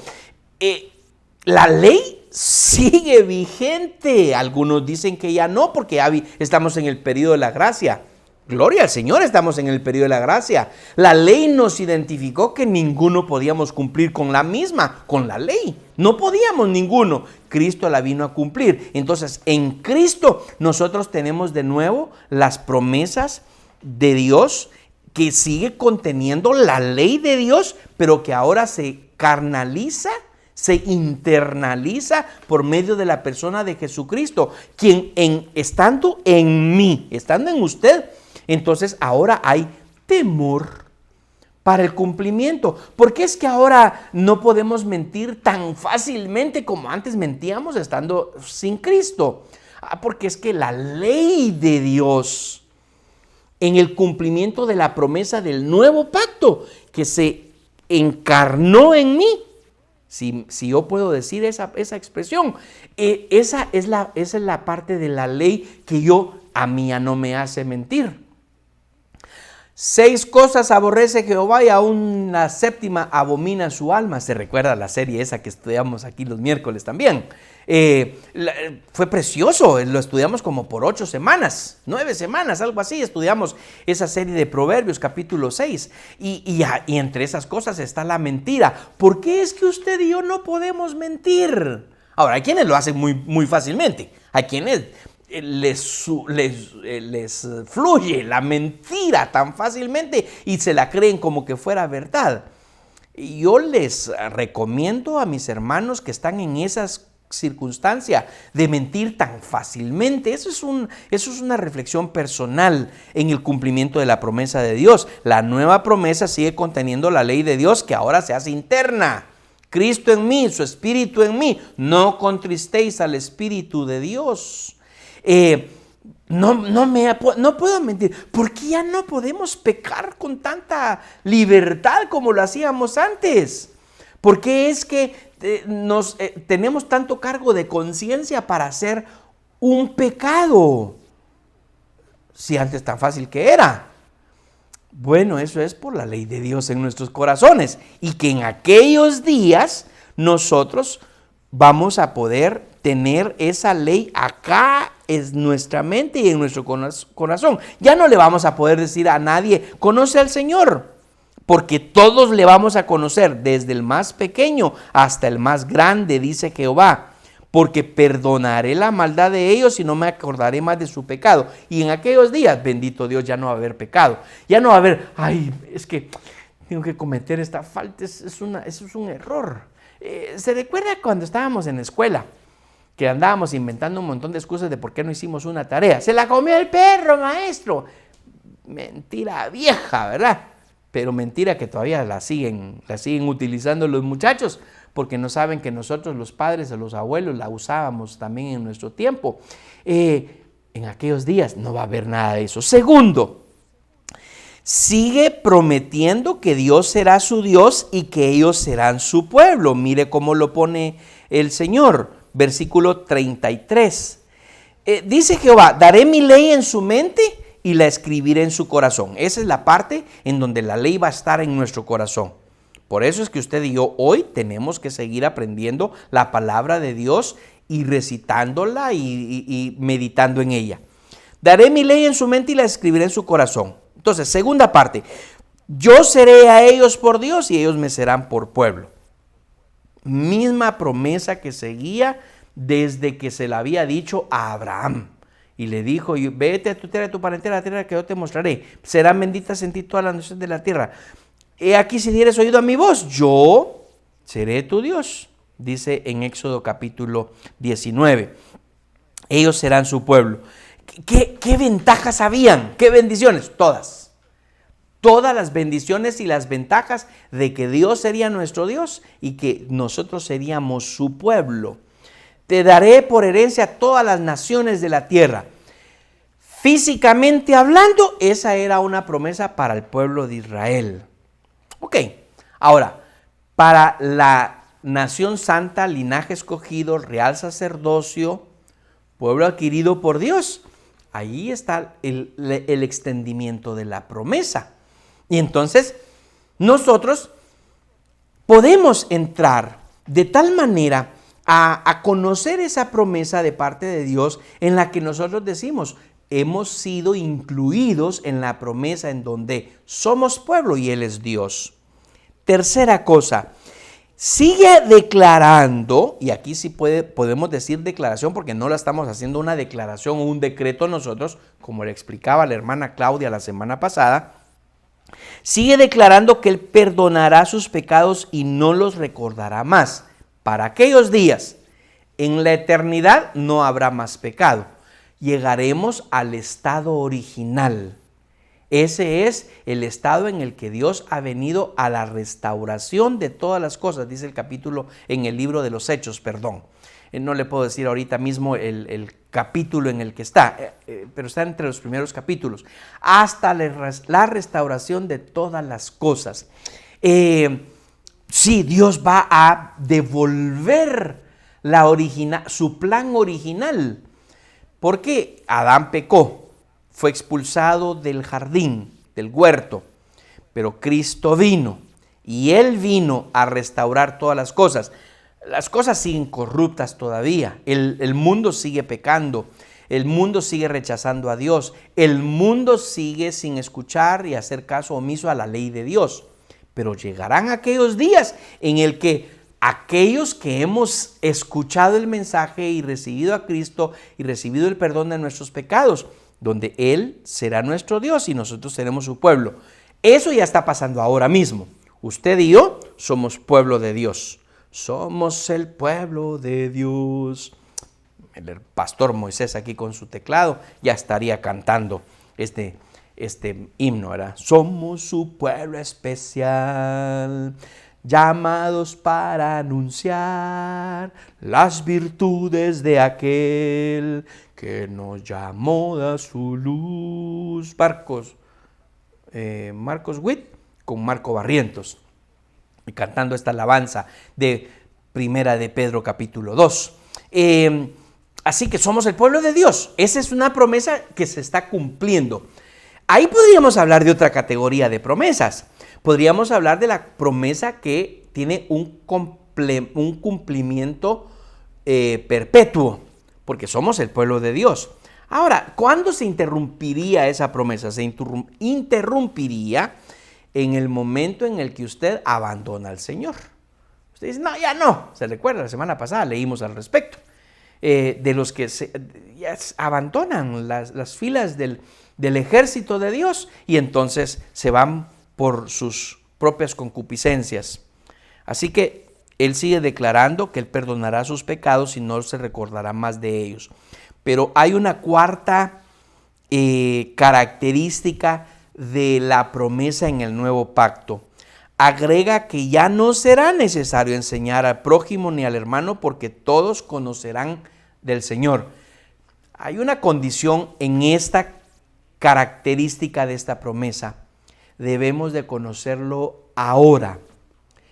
La ley sigue vigente. Algunos dicen que ya no, porque ya estamos en el periodo de la gracia. Gloria al Señor, estamos en el periodo de la gracia. La ley nos identificó que ninguno podíamos cumplir con la ley. No podíamos ninguno. Cristo la vino a cumplir. Entonces, en Cristo nosotros tenemos de nuevo las promesas de Dios que sigue conteniendo la ley de Dios, pero que ahora se carnaliza, se internaliza por medio de la persona de Jesucristo, quien estando en mí, estando en usted, entonces ahora hay temor para el cumplimiento. ¿Por qué es que ahora no podemos mentir tan fácilmente como antes mentíamos estando sin Cristo? Porque es que la ley de Dios, en el cumplimiento de la promesa del nuevo pacto que se encarnó en mí, si yo puedo decir esa expresión, esa es la parte de la ley que a mí ya no me hace mentir. 6 cosas aborrece Jehová y aún la 7ª abomina su alma. Se recuerda la serie esa que estudiamos aquí los miércoles también. Fue precioso, lo estudiamos como por 8 semanas, 9 semanas, algo así. Estudiamos esa serie de Proverbios capítulo 6 y entre esas cosas está la mentira. ¿Por qué es que usted y yo no podemos mentir? Ahora, hay quienes lo hacen muy, muy fácilmente. Hay quienes les fluye la mentira tan fácilmente y se la creen como que fuera verdad. Yo les recomiendo a mis hermanos que están en esas circunstancia de mentir tan fácilmente. Eso es una reflexión personal en el cumplimiento de la promesa de Dios. La nueva promesa sigue conteniendo la ley de Dios que ahora se hace interna. Cristo en mí, su Espíritu en mí. No contristéis al Espíritu de Dios. No puedo mentir. ¿Por qué ya no podemos pecar con tanta libertad como lo hacíamos antes? ¿Por qué es que tenemos tanto cargo de conciencia para hacer un pecado? Si antes tan fácil que era. Bueno, eso es por la ley de Dios en nuestros corazones. Y que en aquellos días nosotros vamos a poder tener esa ley acá en nuestra mente y en nuestro corazón. Ya no le vamos a poder decir a nadie, conoce al Señor, porque todos le vamos a conocer, desde el más pequeño hasta el más grande, dice Jehová. Porque perdonaré la maldad de ellos y no me acordaré más de su pecado. Y en aquellos días, bendito Dios, ya no va a haber pecado. Ya no va a haber, ay, es que tengo que cometer esta falta, eso es un error. ¿Se recuerda cuando estábamos en la escuela? Que andábamos inventando un montón de excusas de por qué no hicimos una tarea. Se la comió el perro, maestro. Mentira vieja, ¿verdad? Pero mentira que todavía la siguen utilizando los muchachos, porque no saben que nosotros los padres o los abuelos la usábamos también en nuestro tiempo. En aquellos días no va a haber nada de eso. Segundo, sigue prometiendo que Dios será su Dios y que ellos serán su pueblo. Mire cómo lo pone el Señor, versículo 33. Dice Jehová, daré mi ley en su mente y la escribiré en su corazón. Esa es la parte en donde la ley va a estar en nuestro corazón. Por eso es que usted y yo hoy tenemos que seguir aprendiendo la palabra de Dios y recitándola y meditando en ella. Daré mi ley en su mente y la escribiré en su corazón. Entonces, segunda parte, yo seré a ellos por Dios y ellos me serán por pueblo. Misma promesa que seguía desde que se la había dicho a Abraham. Y le dijo, vete a tu tierra, a tu parentela, a la tierra que yo te mostraré. Serán benditas en ti todas las naciones de la tierra. He aquí, si dieres oído a mi voz, yo seré tu Dios, dice en Éxodo capítulo 19. Ellos serán su pueblo. ¿Qué ventajas habían? ¿Qué bendiciones? Todas. Todas las bendiciones y las ventajas de que Dios sería nuestro Dios y que nosotros seríamos su pueblo. Te daré por herencia todas las naciones de la tierra. Físicamente hablando, esa era una promesa para el pueblo de Israel. Ok, ahora, para la nación santa, linaje escogido, real sacerdocio, pueblo adquirido por Dios, ahí está el extendimiento de la promesa. Y entonces, nosotros podemos entrar de tal manera a conocer esa promesa de parte de Dios en la que nosotros decimos, hemos sido incluidos en la promesa en donde somos pueblo y Él es Dios. Tercera cosa, sigue declarando, y aquí sí podemos decir declaración porque no la estamos haciendo una declaración o un decreto nosotros, como le explicaba la hermana Claudia la semana pasada, sigue declarando que Él perdonará sus pecados y no los recordará más. Para aquellos días, en la eternidad no habrá más pecado. Llegaremos al estado original. Ese es el estado en el que Dios ha venido a la restauración de todas las cosas, dice el capítulo en el libro de los Hechos, perdón. No le puedo decir ahorita mismo el capítulo en el que está, pero está entre los primeros capítulos. Hasta la restauración de todas las cosas. Sí, Dios va a devolver su plan original. Porque Adán pecó, fue expulsado del jardín, del huerto, pero Cristo vino y Él vino a restaurar todas las cosas. Las cosas siguen corruptas todavía, el mundo sigue pecando, el mundo sigue rechazando a Dios, el mundo sigue sin escuchar y hacer caso omiso a la ley de Dios. Pero llegarán aquellos días en el que aquellos que hemos escuchado el mensaje y recibido a Cristo y recibido el perdón de nuestros pecados, donde Él será nuestro Dios y nosotros seremos su pueblo. Eso ya está pasando ahora mismo. Usted y yo somos pueblo de Dios. Somos el pueblo de Dios. El pastor Moisés aquí con su teclado ya estaría cantando este himno, ¿verdad? Somos su pueblo especial, llamados para anunciar las virtudes de aquel que nos llamó a su luz. Marcos Witt con Marco Barrientos, y cantando esta alabanza de Primera de Pedro capítulo 2. Así que somos el pueblo de Dios. Esa es una promesa que se está cumpliendo. Ahí podríamos hablar de otra categoría de promesas. Podríamos hablar de la promesa que tiene un cumplimiento perpetuo. porque somos el pueblo de Dios. Ahora, ¿cuándo se interrumpiría esa promesa? Se interrumpiría en el momento en el que usted abandona al Señor. Usted dice, no, ya no. Se recuerda, la semana pasada leímos al respecto. De los que ya abandonan las filas del ejército de Dios y entonces se van por sus propias concupiscencias. Así que Él sigue declarando que Él perdonará sus pecados y no se recordará más de ellos. Pero hay una cuarta característica de la promesa en el nuevo pacto. Agrega que ya no será necesario enseñar al prójimo ni al hermano porque todos conocerán del Señor. Hay una condición en esta característica de esta promesa. Debemos de conocerlo ahora.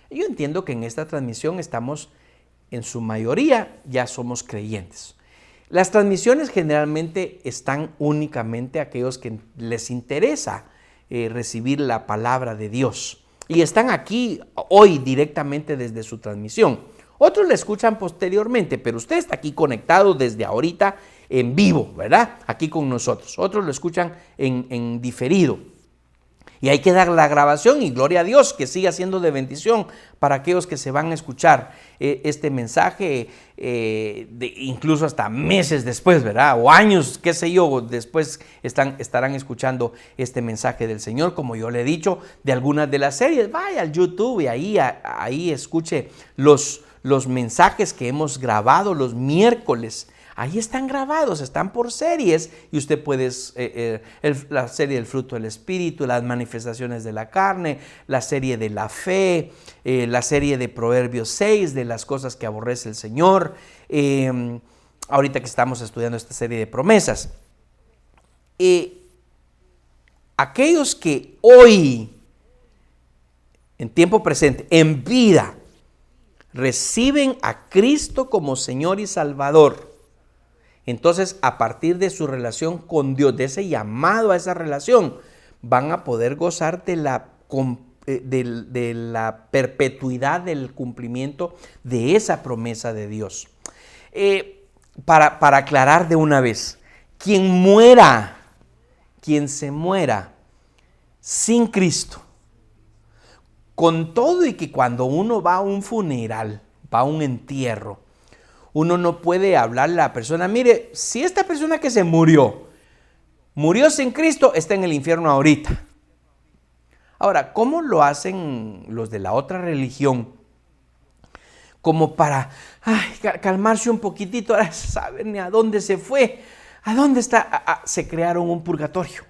Yo entiendo que en esta transmisión estamos, en su mayoría, ya somos creyentes. Las transmisiones generalmente están únicamente a aquellos que les interesa recibir la palabra de Dios. Y están aquí hoy directamente desde su transmisión. Otros la escuchan posteriormente, pero usted está aquí conectado desde ahorita en vivo, ¿verdad? Aquí con nosotros. Otros lo escuchan en diferido. Y hay que dar la grabación y gloria a Dios que siga siendo de bendición para aquellos que se van a escuchar este mensaje incluso hasta meses después, ¿verdad? O años, qué sé yo, después estarán escuchando este mensaje del Señor, como yo le he dicho, de algunas de las series. Vaya al YouTube y ahí escuche los mensajes que hemos grabado los miércoles. Ahí están grabados, están por series y usted puede, la serie del fruto del Espíritu, las manifestaciones de la carne, la serie de la fe, la serie de Proverbios 6, de las cosas que aborrece el Señor, ahorita que estamos estudiando esta serie de promesas. Aquellos que hoy, en tiempo presente, en vida, reciben a Cristo como Señor y Salvador, entonces, a partir de su relación con Dios, de ese llamado a esa relación, van a poder gozar de la perpetuidad del cumplimiento de esa promesa de Dios. Para aclarar de una vez, quien se muera sin Cristo, con todo y que cuando uno va a un funeral, va a un entierro, uno no puede hablarle a la persona, mire, si esta persona que se murió sin Cristo, está en el infierno ahorita. Ahora, ¿cómo lo hacen los de la otra religión? Como para calmarse un poquitito, ahora saber ni a dónde se fue, a dónde está. Se crearon un purgatorio,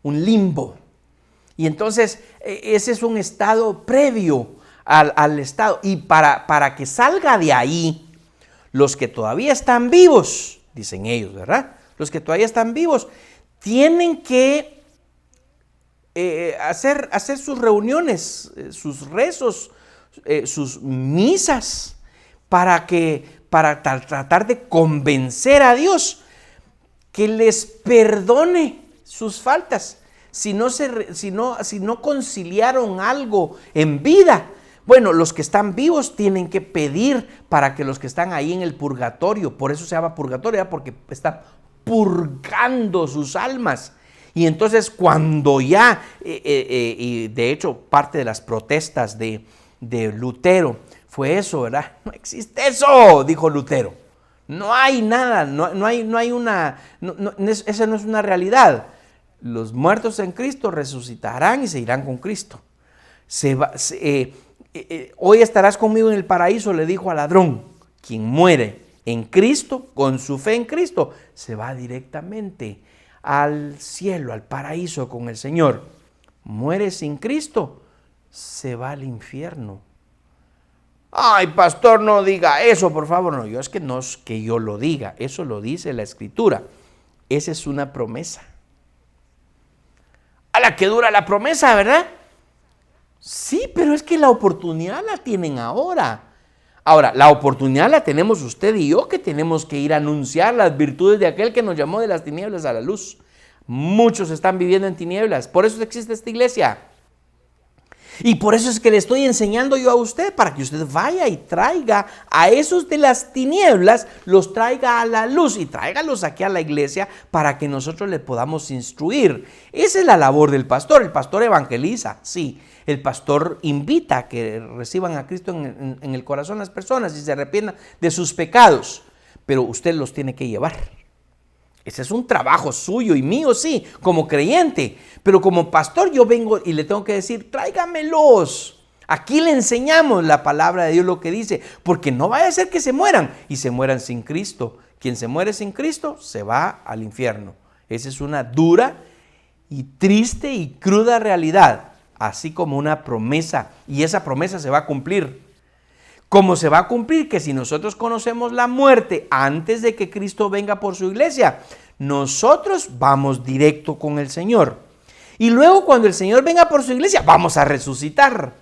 un limbo. Y entonces, ese es un estado previo al estado. Y para que salga de ahí, los que todavía están vivos, dicen ellos, ¿verdad? Los que todavía están vivos tienen que hacer sus reuniones, sus rezos, sus misas, para tratar de convencer a Dios que les perdone sus faltas. Si no conciliaron algo en vida, bueno, los que están vivos tienen que pedir para que los que están ahí en el purgatorio, por eso se llama purgatorio, porque están purgando sus almas. Y entonces cuando ya, y de hecho parte de las protestas de Lutero fue eso, ¿verdad? No existe eso, dijo Lutero. No hay nada, no hay una, esa no es una realidad. Los muertos en Cristo resucitarán y se irán con Cristo. Hoy estarás conmigo en el paraíso, le dijo al ladrón. Quien muere en Cristo, con su fe en Cristo, se va directamente al cielo, al paraíso con el Señor. Muere sin Cristo, se va al infierno. Ay, pastor, no diga eso, por favor. No, es que no es que yo lo diga, eso lo dice la Escritura. Esa es una promesa. A la que dura la promesa, ¿verdad? Sí, pero es que la oportunidad la tienen ahora. Ahora, la oportunidad la tenemos usted y yo, que tenemos que ir a anunciar las virtudes de aquel que nos llamó de las tinieblas a la luz. Muchos están viviendo en tinieblas, por eso existe esta iglesia. Y por eso es que le estoy enseñando yo a usted, para que usted vaya y traiga a esos de las tinieblas, los traiga a la luz y tráigalos aquí a la iglesia para que nosotros le podamos instruir. Esa es la labor del pastor. El pastor evangeliza, sí. El pastor invita a que reciban a Cristo en el corazón las personas y se arrepientan de sus pecados. Pero usted los tiene que llevar. Ese es un trabajo suyo y mío, sí, como creyente. Pero como pastor yo vengo y le tengo que decir, tráigamelos. Aquí le enseñamos la palabra de Dios, lo que dice, porque no vaya a ser que se mueran y se mueran sin Cristo. Quien se muere sin Cristo se va al infierno. Esa es una dura y triste y cruda realidad, así como una promesa, y esa promesa se va a cumplir. ¿Cómo se va a cumplir? Que si nosotros conocemos la muerte antes de que Cristo venga por su iglesia, nosotros vamos directo con el Señor. Y luego cuando el Señor venga por su iglesia, vamos a resucitar.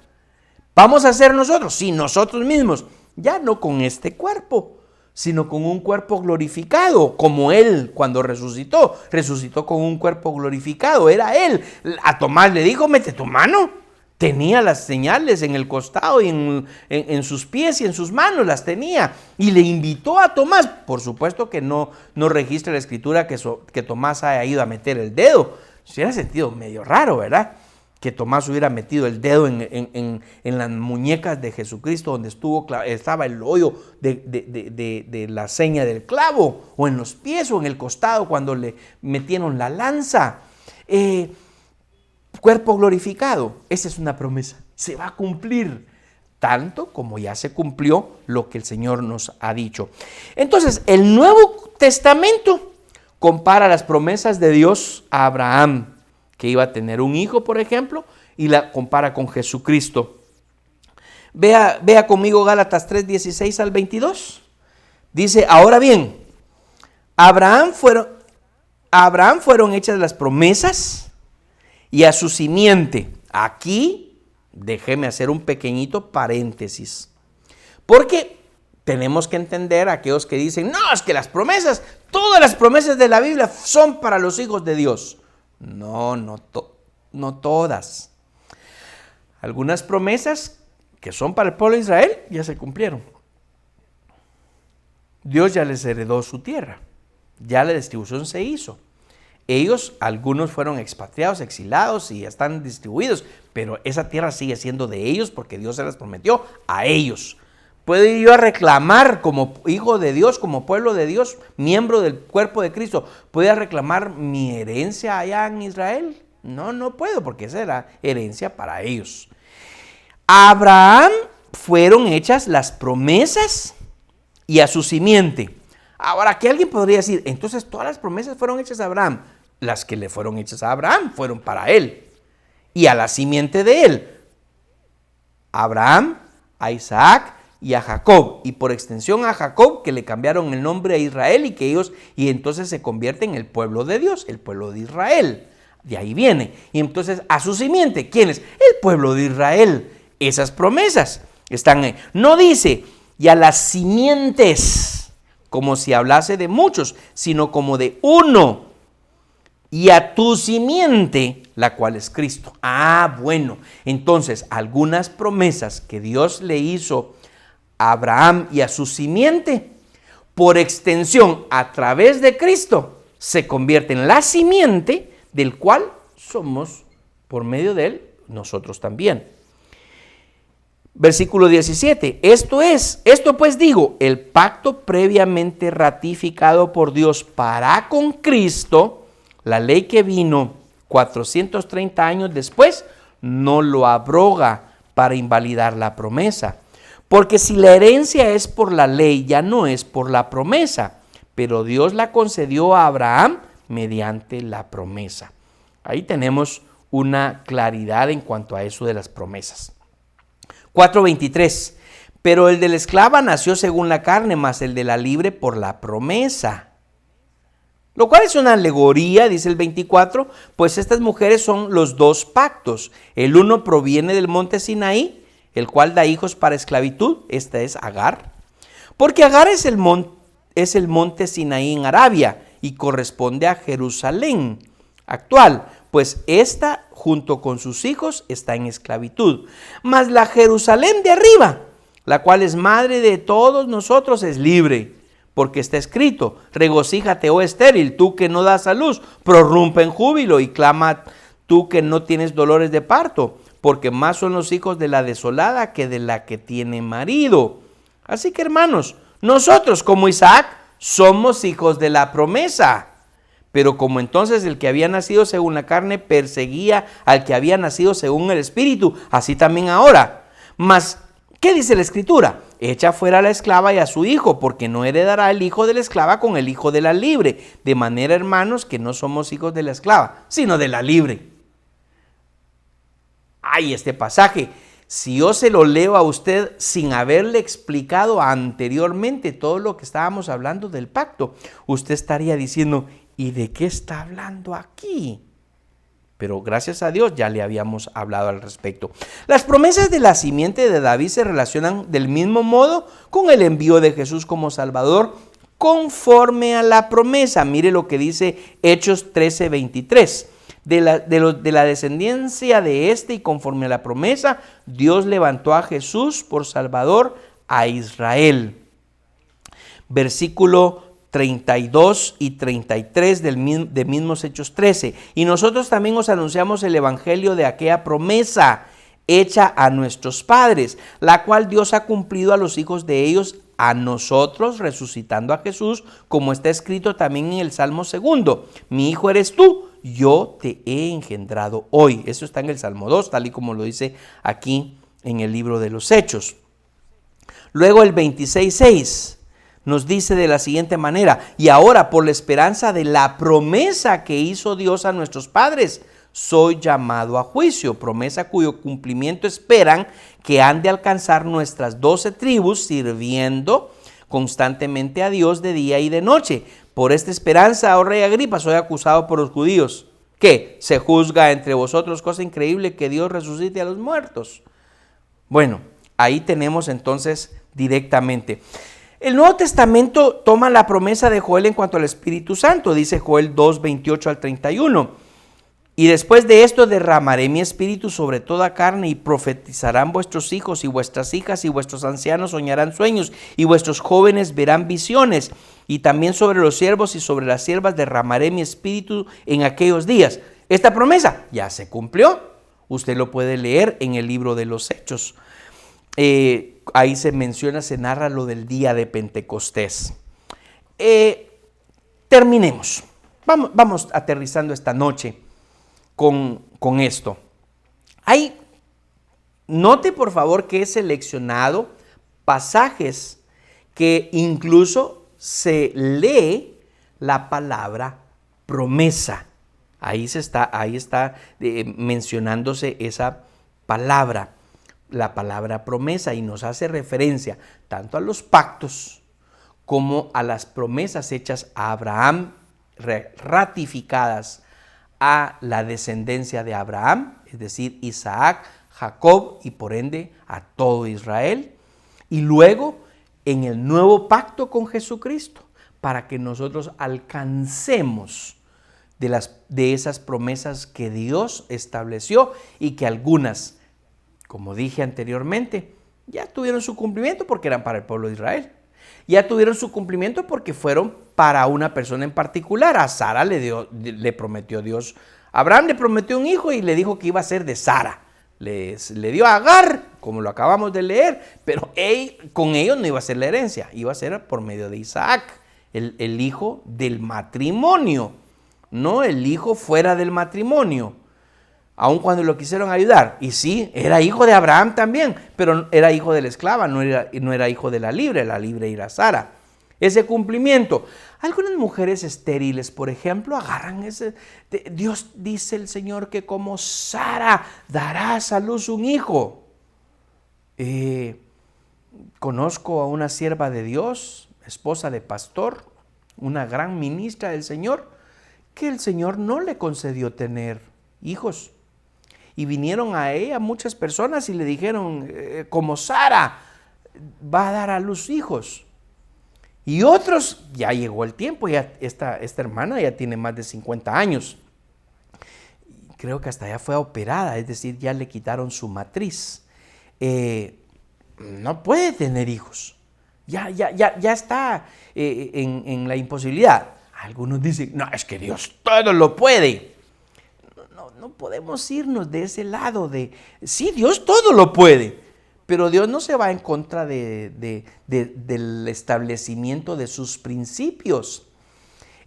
Vamos a ser nosotros, sí, nosotros mismos, ya no con este cuerpo, sino con un cuerpo glorificado, como Él cuando resucitó con un cuerpo glorificado, era Él. A Tomás le dijo, mete tu mano. Tenía las señales en el costado y en sus pies y en sus manos las tenía. Y le invitó a Tomás. Por supuesto que no registra la escritura que Tomás haya ido a meter el dedo. Se hubiera sentido medio raro, ¿verdad? Que Tomás hubiera metido el dedo en las muñecas de Jesucristo donde estaba el hoyo de la seña del clavo, o en los pies o en el costado cuando le metieron la lanza. Cuerpo glorificado, esa es una promesa, se va a cumplir, tanto como ya se cumplió lo que el Señor nos ha dicho. Entonces, el Nuevo Testamento compara las promesas de Dios a Abraham, que iba a tener un hijo, por ejemplo, y la compara con Jesucristo. Vea conmigo Gálatas 3, 16 al 22. Dice, ahora bien, a Abraham fueron hechas las promesas y a su simiente. Aquí déjeme hacer un pequeñito paréntesis, porque tenemos que entender a aquellos que dicen, no, es que las promesas, todas las promesas de la Biblia son para los hijos de Dios. No todas. Algunas promesas que son para el pueblo de Israel ya se cumplieron. Dios ya les heredó su tierra, ya la distribución se hizo. Ellos, algunos fueron expatriados, exilados y están distribuidos, pero esa tierra sigue siendo de ellos porque Dios se las prometió a ellos. ¿Puedo yo reclamar como hijo de Dios, como pueblo de Dios, miembro del cuerpo de Cristo, puedo reclamar mi herencia allá en Israel? No puedo, porque esa era herencia para ellos. A Abraham fueron hechas las promesas y a su simiente. Ahora, que alguien podría decir, entonces todas las promesas fueron hechas a Abraham. Las que le fueron hechas a Abraham fueron para él y a la simiente de él. A Abraham, a Isaac y a Jacob, y por extensión a Jacob, que le cambiaron el nombre a Israel y entonces se convierte en el pueblo de Dios, el pueblo de Israel. De ahí viene. Y entonces a su simiente, ¿quién es? El pueblo de Israel. Esas promesas están ahí. No dice, y a las simientes, como si hablase de muchos, sino como de uno. Y a tu simiente, la cual es Cristo. Bueno, entonces algunas promesas que Dios le hizo a Abraham y a su simiente, por extensión a través de Cristo, se convierte en la simiente del cual somos, por medio de él, nosotros también. Versículo 17, esto pues digo, el pacto previamente ratificado por Dios para con Cristo, la ley que vino 430 años después, no lo abroga para invalidar la promesa. Porque si la herencia es por la ley, ya no es por la promesa, pero Dios la concedió a Abraham mediante la promesa. Ahí tenemos una claridad en cuanto a eso de las promesas. 4:23, pero el de la esclava nació según la carne, mas el de la libre por la promesa. Lo cual es una alegoría, dice el 24, pues estas mujeres son los dos pactos. El uno proviene del monte Sinaí, el cual da hijos para esclavitud, esta es Agar. Porque Agar es el monte Sinaí en Arabia y corresponde a Jerusalén actual. pues ésta junto con sus hijos está en esclavitud. Mas la Jerusalén de arriba, la cual es madre de todos nosotros, es libre, porque está escrito: regocíjate, oh estéril, tú que no das a luz, prorrumpe en júbilo y clama tú que no tienes dolores de parto, porque más son los hijos de la desolada que de la que tiene marido. Así que, hermanos, nosotros como Isaac somos hijos de la promesa. Pero como entonces el que había nacido según la carne perseguía al que había nacido según el Espíritu, así también ahora. Mas, ¿qué dice la Escritura? Echa fuera a la esclava y a su hijo, porque no heredará el hijo de la esclava con el hijo de la libre. De manera, hermanos, que no somos hijos de la esclava, sino de la libre. Ay, este pasaje, si yo se lo leo a usted sin haberle explicado anteriormente todo lo que estábamos hablando del pacto, usted estaría diciendo: ¿y de qué está hablando aquí? Pero gracias a Dios ya le habíamos hablado al respecto. Las promesas de la simiente de David se relacionan del mismo modo con el envío de Jesús como Salvador conforme a la promesa. Mire lo que dice Hechos 13:23. De la descendencia de este y conforme a la promesa, Dios levantó a Jesús por Salvador a Israel. Versículo 32 y 33 de mismos Hechos 13. Y nosotros también os anunciamos el evangelio de aquella promesa hecha a nuestros padres, la cual Dios ha cumplido a los hijos de ellos, a nosotros, resucitando a Jesús, como está escrito también en el Salmo 2. Mi hijo eres tú, yo te he engendrado hoy. Eso está en el Salmo 2, tal y como lo dice aquí en el libro de los Hechos. Luego el 26:6 nos dice de la siguiente manera: y ahora, por la esperanza de la promesa que hizo Dios a nuestros padres, soy llamado a juicio, promesa cuyo cumplimiento esperan que han de alcanzar nuestras 12 tribus, sirviendo constantemente a Dios de día y de noche. Por esta esperanza, oh rey Agripa, soy acusado por los judíos. ¿Qué? ¿Se juzga entre vosotros cosa increíble que Dios resucite a los muertos? Bueno, ahí tenemos entonces directamente. El Nuevo Testamento toma la promesa de Joel en cuanto al Espíritu Santo, dice Joel 2:28 al 31. Y después de esto derramaré mi espíritu sobre toda carne, y profetizarán vuestros hijos y vuestras hijas, y vuestros ancianos soñarán sueños, y vuestros jóvenes verán visiones. Y también sobre los siervos y sobre las siervas derramaré mi espíritu en aquellos días. Esta promesa ya se cumplió. Usted lo puede leer en el libro de los Hechos. Ahí se menciona, se narra lo del día de Pentecostés. Terminemos. Vamos aterrizando esta noche con esto. Note por favor que he seleccionado pasajes que incluso se lee la palabra promesa. Ahí está mencionándose esa palabra, la palabra promesa, y nos hace referencia tanto a los pactos como a las promesas hechas a Abraham, ratificadas a la descendencia de Abraham, es decir, Isaac, Jacob y por ende a todo Israel. Y luego en el nuevo pacto con Jesucristo, para que nosotros alcancemos de esas promesas que Dios estableció y que algunas, como dije anteriormente, ya tuvieron su cumplimiento porque eran para el pueblo de Israel. Ya tuvieron su cumplimiento porque fueron para una persona en particular. A Sara le prometió Dios. Abraham le prometió un hijo y le dijo que iba a ser de Sara. Le dio a Agar, como lo acabamos de leer, pero con ellos no iba a ser la herencia, iba a ser por medio de Isaac, el hijo del matrimonio, no el hijo fuera del matrimonio, aun cuando lo quisieron ayudar. Y sí, era hijo de Abraham también, pero era hijo de la esclava, no era hijo de la libre era Sara. Ese cumplimiento. Algunas mujeres estériles, por ejemplo, agarran ese. Dios dice el Señor que como Sara darás a luz un hijo. Conozco a una sierva de Dios, esposa de pastor, una gran ministra del Señor, que el Señor no le concedió tener hijos. Y vinieron a ella muchas personas y le dijeron, como Sara va a dar a luz hijos. Y otros, ya llegó el tiempo, ya esta hermana ya tiene más de 50 años. creo que hasta ya fue operada, es decir, ya le quitaron su matriz. No puede tener hijos. Ya está en la imposibilidad. Algunos dicen, no, es que Dios todo lo puede. No podemos irnos de ese lado de, sí, Dios todo lo puede, pero Dios no se va en contra del establecimiento de sus principios.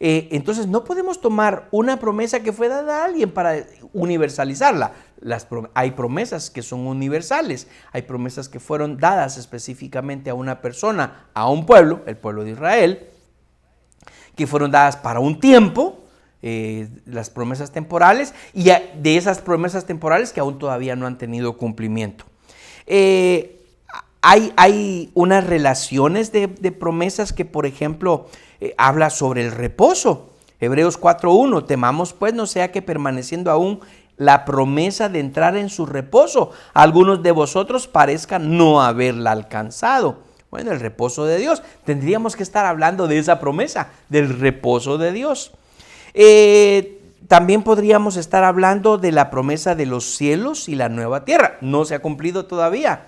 Entonces no podemos tomar una promesa que fue dada a alguien para universalizarla. Hay promesas que son universales, hay promesas que fueron dadas específicamente a una persona, a un pueblo, el pueblo de Israel, que fueron dadas para un tiempo, las promesas temporales, y de esas promesas temporales que aún todavía no han tenido cumplimiento. Hay unas relaciones de promesas que, por ejemplo, habla sobre el reposo. Hebreos 4:1, temamos pues no sea que permaneciendo aún la promesa de entrar en su reposo, algunos de vosotros parezcan no haberla alcanzado. Bueno, el reposo de Dios. Tendríamos que estar hablando de esa promesa, del reposo de Dios. También podríamos estar hablando de la promesa de los cielos y la nueva tierra. No se ha cumplido todavía.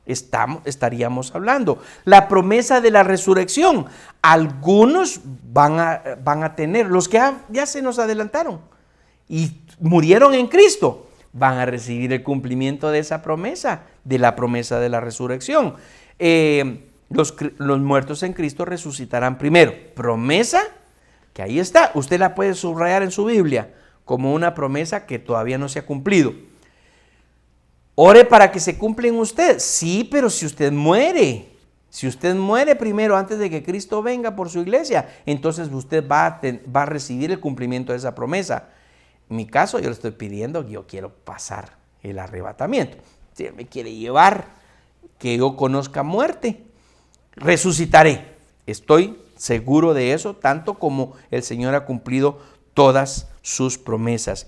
Estaríamos hablando. La promesa de la resurrección. Algunos van a tener, los que ya se nos adelantaron y murieron en Cristo, van a recibir el cumplimiento de esa promesa, de la promesa de la resurrección. Los muertos en Cristo resucitarán primero. Promesa que ahí está, usted la puede subrayar en su Biblia como una promesa que todavía no se ha cumplido. Ore para que se cumpla en usted. Sí, pero si usted muere primero antes de que Cristo venga por su iglesia, entonces usted va a recibir el cumplimiento de esa promesa. En mi caso, yo le estoy pidiendo, yo quiero pasar el arrebatamiento. Si Él me quiere llevar, que yo conozca muerte, resucitaré. Estoy seguro de eso, tanto como el Señor ha cumplido todas sus promesas.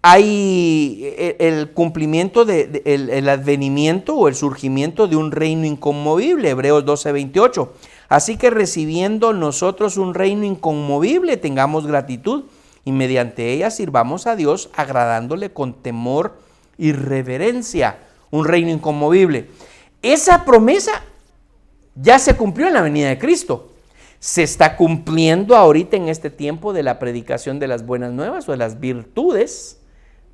Hay el cumplimiento el advenimiento o el surgimiento de un reino inconmovible, Hebreos 12:28. Así que recibiendo nosotros un reino inconmovible, tengamos gratitud y mediante ella sirvamos a Dios, agradándole con temor y reverencia. Un reino inconmovible. Esa promesa ya se cumplió en la venida de Cristo. Se está cumpliendo ahorita en este tiempo de la predicación de las buenas nuevas o de las virtudes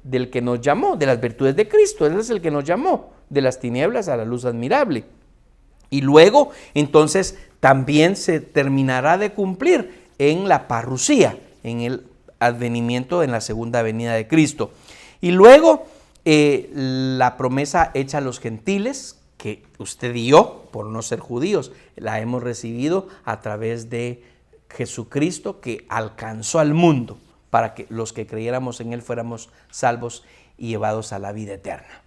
del que nos llamó, de las virtudes de Cristo. Él es el que nos llamó de las tinieblas a la luz admirable. Y luego, entonces, también se terminará de cumplir en la parusía, en el advenimiento, en la segunda venida de Cristo. Y luego, la promesa hecha a los gentiles, que usted y yo, por no ser judíos, la hemos recibido a través de Jesucristo, que alcanzó al mundo para que los que creyéramos en Él fuéramos salvos y llevados a la vida eterna.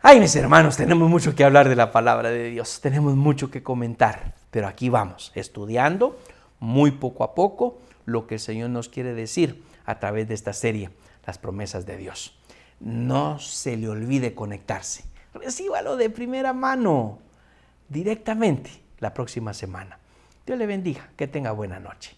Ay, mis hermanos, tenemos mucho que hablar de la palabra de Dios, tenemos mucho que comentar, pero aquí vamos, estudiando muy poco a poco lo que el Señor nos quiere decir a través de esta serie, las promesas de Dios. No se le olvide conectarse. Recíbalo de primera mano, directamente, la próxima semana. Dios le bendiga, que tenga buena noche.